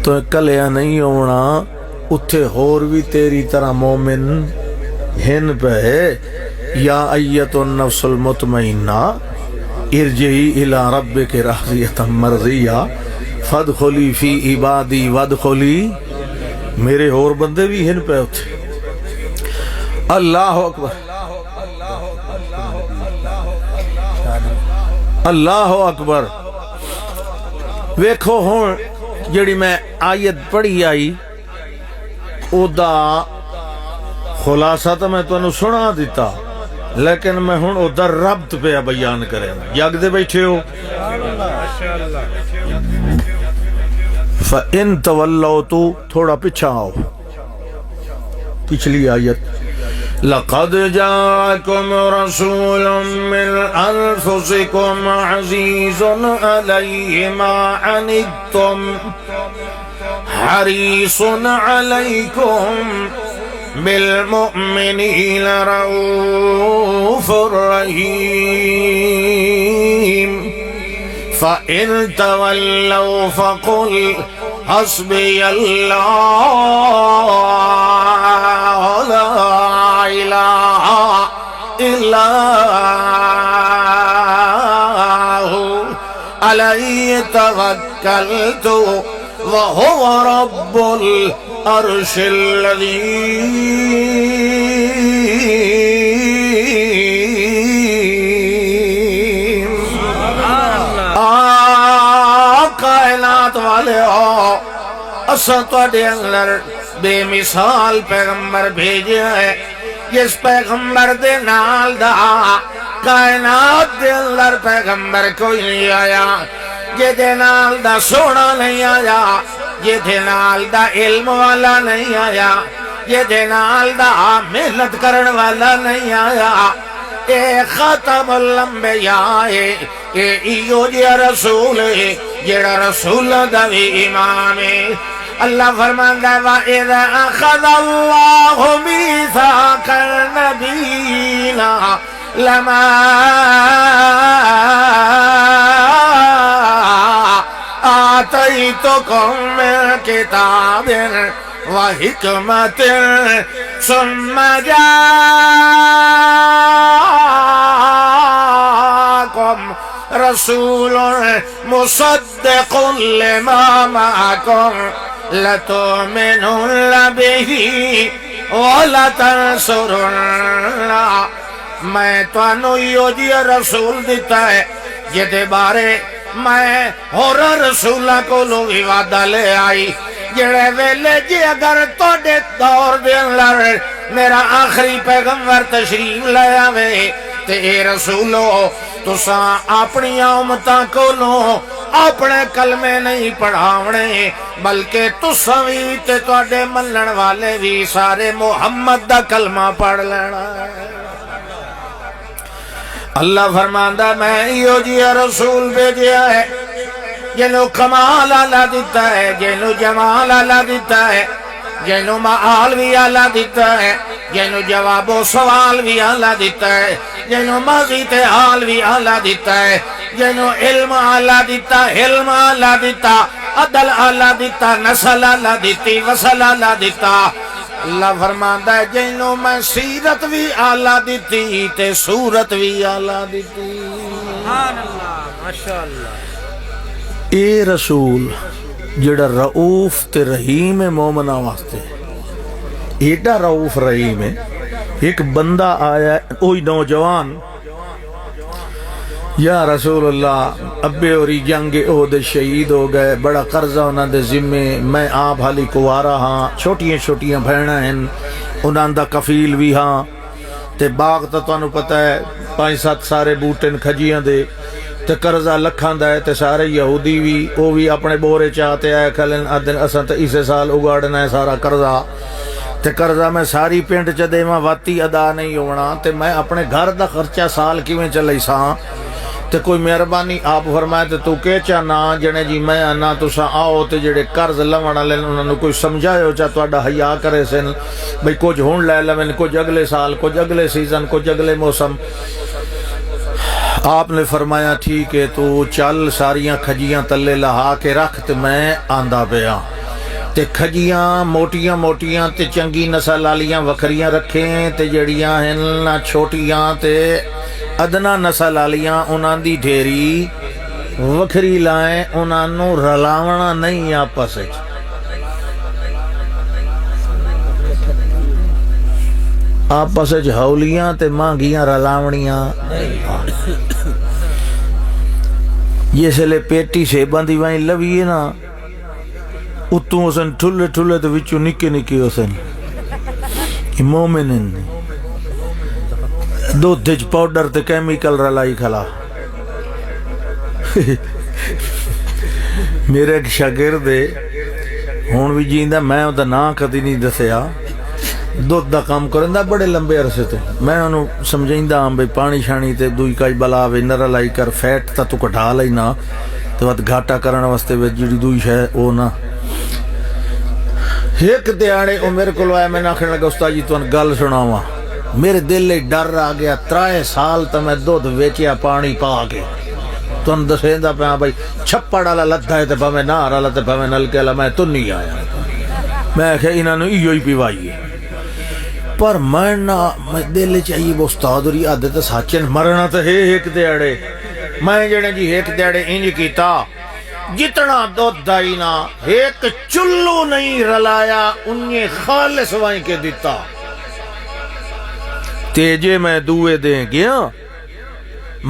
تو کلیا نہیں ہونا، اتھے ہور بھی تیری طرح مومن ہن پہ۔ یا ایت النفس المطمئنہ ارجعی الی ربک راضیۃ مرضیہ فادخلی فی عبادی وادخلی، میرے اور بندے بھی ہن پہ اتھے۔ اللہ اکبر، اللہ اکبر۔ ویکھو ہون جڑی میں آیت پڑھی آئی او دا خلاصہ تو میں تو سنا دیتا، لیکن میں ہوں او دا ربط پہ بیان کرے جاگ دے بیٹھے ہو۔ فَإِن تَوَلَّوْا تو تھوڑا پچھا آؤ، پچھلی آیت لَقَدْ جَاءَكُمْ رَسُولٌ مِّنْ أَنفُسِكُمْ عَزِيزٌ عَلَيْهِ مَا عَنِتُّمْ حَرِيصٌ عَلَيْكُمْ بِالْمُؤْمِنِينَ رَءُوفٌ رَحِيمٌ فَإِن تَوَلَّوْا فَقُلْ حَسْبِيَ اللَّهُ لَا إِلَهَ إِلَّا هُوَ عَلَيْهِ تَوَكَّلْتُ وَهُوَ رَبُّ الْعَرْشِ العظیم۔ کائنات والے ہو، اساں تواڈے اندر بے مثال پیغمبر بھیجیا ہے، جس پیغمبر دے نال دا کائنات دے اندر پیغمبر کوئی نہیں آیا، جے نال دا سونا نہیں آیا، جے نال دا علم والا نہیں آیا، جے نال دا محنت کرن والا نہیں آیا۔ اے خاتم الانبیاء اے ایو جیا رسول ہے جیڑا رسول دا بھی امام ہے۔ اللہ فرماندا ہے وَإِذَا أَخَذَ اللَّهُ مِيثَاقَ النَّبِيِّينَ لَمَا آتَيْتُكُم مِّن كِتَابٍ وَحِكْمَةٍ ثُمَّ جَاءَكُمْ رَسُولٌ مُصَدِّقٌ لِّمَا مَعَكُمْ لَتُؤْمِنُنَّ بِهِ وَلَتَنصُرُنَّهُ۔ میں تانوں ایو جیا رسول دیتا ہے جدے بارے میں اور رسولاں کولوں بھی وعدہ لے آئی، جڑے ویلے جی اگر تواڈے دور دے اندر میرا آخری پیغمبر تشریف لے آوے تے اے رسولو تساں اپنی امتاں کولوں اپنے کلمے نہیں پڑھاونے، بلکہ تساں وی تے تواڈے منن والے بھی سارے محمد دا کلمہ پڑھ لینا ہے۔ اللہ فرماندا میں ایو جیا رسول بھیجیا ہے جنوں کمال اللہ دیتا ہے، جنوں جمال اللہ دیتا ہے، جنوں معال بھی اللہ دیتا ہے، جنوں جواب و سوال بھی اللہ دیتا ہے، جنوں ماضی تے حال بھی اللہ دیتا ہے، جنوں علم اللہ دیتا، علم اللہ دیتا، عدل اللہ دیتا، نسل اللہ دیتی، وصل اللہ دیتا۔ اللہ فرماندا ہے جنوں میں سیرت بھی آلہ دیتی تے صورت بھی آلہ دیتی۔ سبحان اللہ، ماشاءاللہ۔ اے رسول جڑا رؤوف تے رحیم ہے مومنہ واسطے، ایڈا رؤوف رحیم ہے۔ ایک بندہ آیا، اوہی نوجوان، یا رسول اللہ ابے اوری جنگ احد شہید ہو گئے، بڑا قرضہ انہاں دے ذمے، میں آپ حالی کوارا ہاں، چھوٹیاں چھوٹیاں بھیڑاں ہیں، انہاں دا کفیل بھی ہاں، تے باغ تا تانوں پتہ ہے 5-7 سارے بوٹن کھجیاں دے، تے قرضہ لکھاں دا ہے، تے سارے یہودی بھی وہ بھی اپنے بورے چاہتے آئے کھلن ادن اساں تے اسے سال اگاڑنا ہے سارا قرضہ، تے قرضہ میں ساری پینٹ چ دیواں واتی ادا نہیں ہونا، تے میں اپنے گھر دا خرچہ سال کیویں چلائی ساں، تے کوئی مہربانی آپ فرمائے تے تو کہ چاہنا جنے جی میں آنا تساں آؤ تے جڑے قرض لون والے انہاں نوں کوئی سمجھاؤ چا تہاڈا حیا کرے سن بھئی کچھ ہن لے لون، کچھ اگلے سال، کچھ اگلے سیزن، کچھ اگلے موسم۔ آپ نے فرمایا ٹھیک ہے تو چل ساریاں کھجیاں تلے لہا کے رکھ تے میں آندا پیا، تے کھجیاں موٹیاں موٹیاں تے چنگی نسل والیاں وکھریاں رکھیں تے جڑیاں ہیں نہ چھوٹیاں تے ادنا نسل والیاں انہاں دی ڈھیری وکھری لائیں، انہاں نوں رلاونا نہیں آپس وچ۔ آپس وچ ہولیاں تے مانگیاں رلاونیاں جسلے پیٹی سیباں دی وائیں لویے نا اتوں اسن ٹھلے ٹھلے تے وچوں نکے نکے اسن مومنن دودھ وچ پاؤڈر تے کیمیکل رلائی کھلا۔ میرے ایک شاگرد ہون بھی جیندا، میں اودہ نام کدی نہیں دسیا، دودھ دا کام کرندا بڑے لمبے عرصے تے، میں انہوں سمجھیندا ہاں بھئی پانی شانی تے دوئی کائی بلا وے نہ رلائی کر، فیٹ تا تو کٹھا لئی نا تے وقت گھاٹا کرن واسطے وچ جڑی دوئی شے او نا۔ ایک دیاڑے او میرے کول آیا، میں آکھن لگا استاد جی تانوں گل سناواں، میرے دل ڈر آ گیا، 3 سال تا میں دودھ ویچیا پانی پا کے، تن دسیندا پیا بھائی چھپڑ والا لدھا ہے تے بھویں نہر والا تے بھویں نلکے والا، میں تو نہیں آیا. میں کہ انہاں نوں ایو ہی پیوائیے. پر میں نہ دل چاہیے وہ استاد اور عادت سچ مرنا تو ہے ایک دیڑے. میں جڑے جی ایک دیڑے انج کیتا جتنا دودھ آئی نا ایک چلو نہیں رلایا انہیں خالص وائیں کے دیتا. تیجے میں دوئے دیں گیا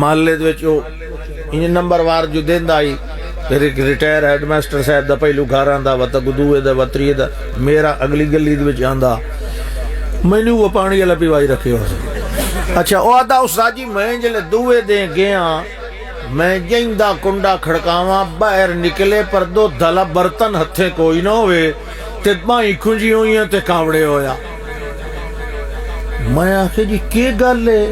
محلے دے وچ انہیں نمبر وار جو دین آئی ریٹائر ہیڈ ماسٹر صاحب دا پہلو گھر آندا وتا دوئے دا وتری دا میرا اگلی گلی دے وچ آندا میں وہ پانی والا پیوائی رکھے ہو. اچھا وہ آدھا استاد جی میں جلے دوئے دیں گیا میں جائندہ کنڈا کھڑکاواں باہر نکلے پر دو دھلا برتن ہتھے کوئی نہ ہوئے تے بائیں کھنجی ہوئی ہیں تے کاوڑے ہویا. میں آخے جی کی گل ہے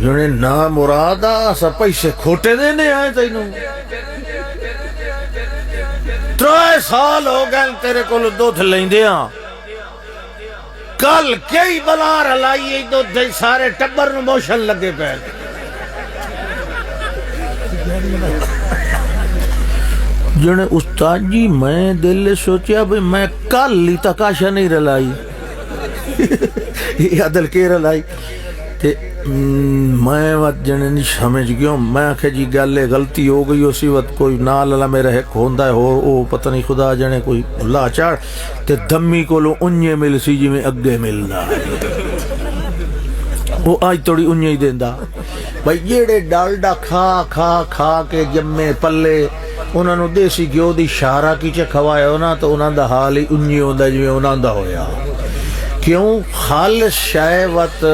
جنہیں نا مرادا سا پیسے کھوٹے دینے آئے تینوں 3 سال ہو گئے تیرے کو دودھ لیندے ہاں کل کئی بلا رلائی دودھ دے سارے ٹبر نو موشن لگے پہ. جنے استاد جی میں دل سوچیا بھئی میں کل لی تکاشا نہیں رلائی یہ عدل کے رلائی تے میں وقت جنے نہیں سمجھ گیا. میں آکھے جی گلے غلطی ہو گئی اسی وقت کوئی نال اللہ میرا ایک ہوندہ ہے او پتہ نہیں خدا جنے کوئی اللہ چاڑ تے دھمی کو لو انجے مل سی جی میں اگے ملنا وہ آج توڑی انجے ہی دیندہ. بھائی جیڑے ڈالڈا کھا کھا کھا کے جمے پلے انہوں نے دیسی گیو دی شارہ کی چے کھوایا ہونا تو انہوں دا حال ہی انجی ہوندہ جو انہوں دا ہویا. کیوں خالص شائع وقت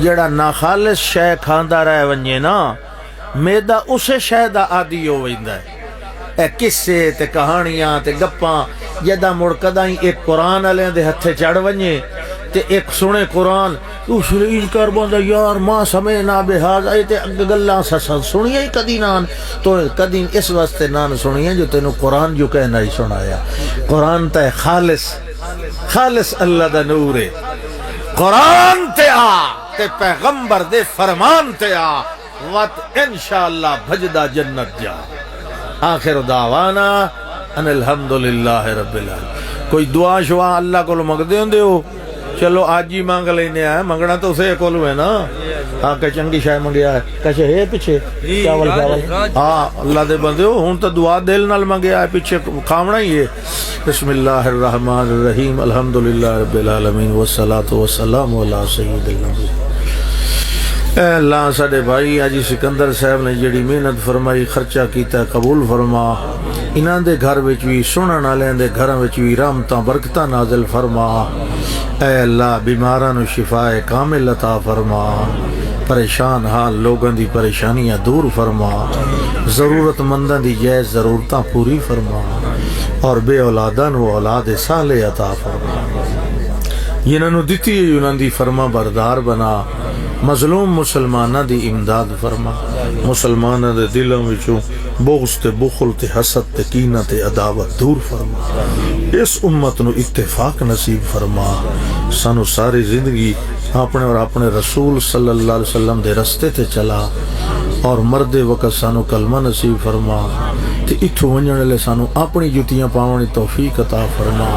جڑا ناخالص شے کھاندا رہے ونجے نا میدا اسے شے دا عادی ہو ویندا ہے. اے قصے تے کہانیاں تے گپاں جدا مڑ کدائیں ایک قرآن والے دے ہتھے چڑھ ونجے تے ایک سنے قرآن تو شریج کر بوندا یار ماں سمینا بہاز آئے تے گلاں سسن سنیے ہی کدی نان تو کدی اس واسطے نان سنیے جو تینوں قرآن جو کہنا ہی سنایا. قرآن تے خالص اللہ دا نور ہے. قرآن تے آ تے پیغمبر دے فرمان تے آ وقت انشاءاللہ بھجدہ جنت جا. آخر دعوانا ان الحمدللہ رب العالمین. کوئی دعا شوا اللہ کو مانگ دے ہوندے ہو چلو آج ہی مانگ لینے آئے منگنا تو اسے کولو ہے نا. آکے چنگی شاہ منگیا ہے کچھ ہے پیچھے چاول ہاں اللہ دے بندے ہو ہون تو دعا دل نال منگیا ہے پیچھے کھامنا ہی ہے. بسم اللہ الرحمن الرحیم الحمدللہ رب العالمین والصلاة والسلام علی سید النبی. اے اللہ ساڑے بھائی آجی سکندر صاحب نے جڑی محنت فرمائی خرچہ کیتا قبول فرما. انہاں دے گھر وچ وی سنن والےاں دے گھراں وچ وی رحمتاں برکتاں نازل فرما. اے اللہ بیماراں نو شفاء کامل عطا فرما. پریشان حال لوگاں دی پریشانیاں دور فرما. ضرورت منداں دی جائز ضرورتاں پوری فرما اور بے اولاداں نو اولاد صالح عطا فرما. جنہاں نو دتی ہے انہاں دی فرما بردار بنا. مظلوم مسلمانہ دی امداد فرما. مسلمانہ دے دلوں وچوں بغض تے بخل تے حسد تے کینہ تے عداوت دور فرما. اس امت نو اتفاق نصیب فرما. سانو ساری زندگی اپنے اور اپنے رسول صلی اللہ علیہ وسلم دے رستے تے چلا اور مرد وقت سانو کلمہ نصیب فرما تے اتھو ونجن لے سانو اپنی جتیاں پاونی توفیق عطا فرما.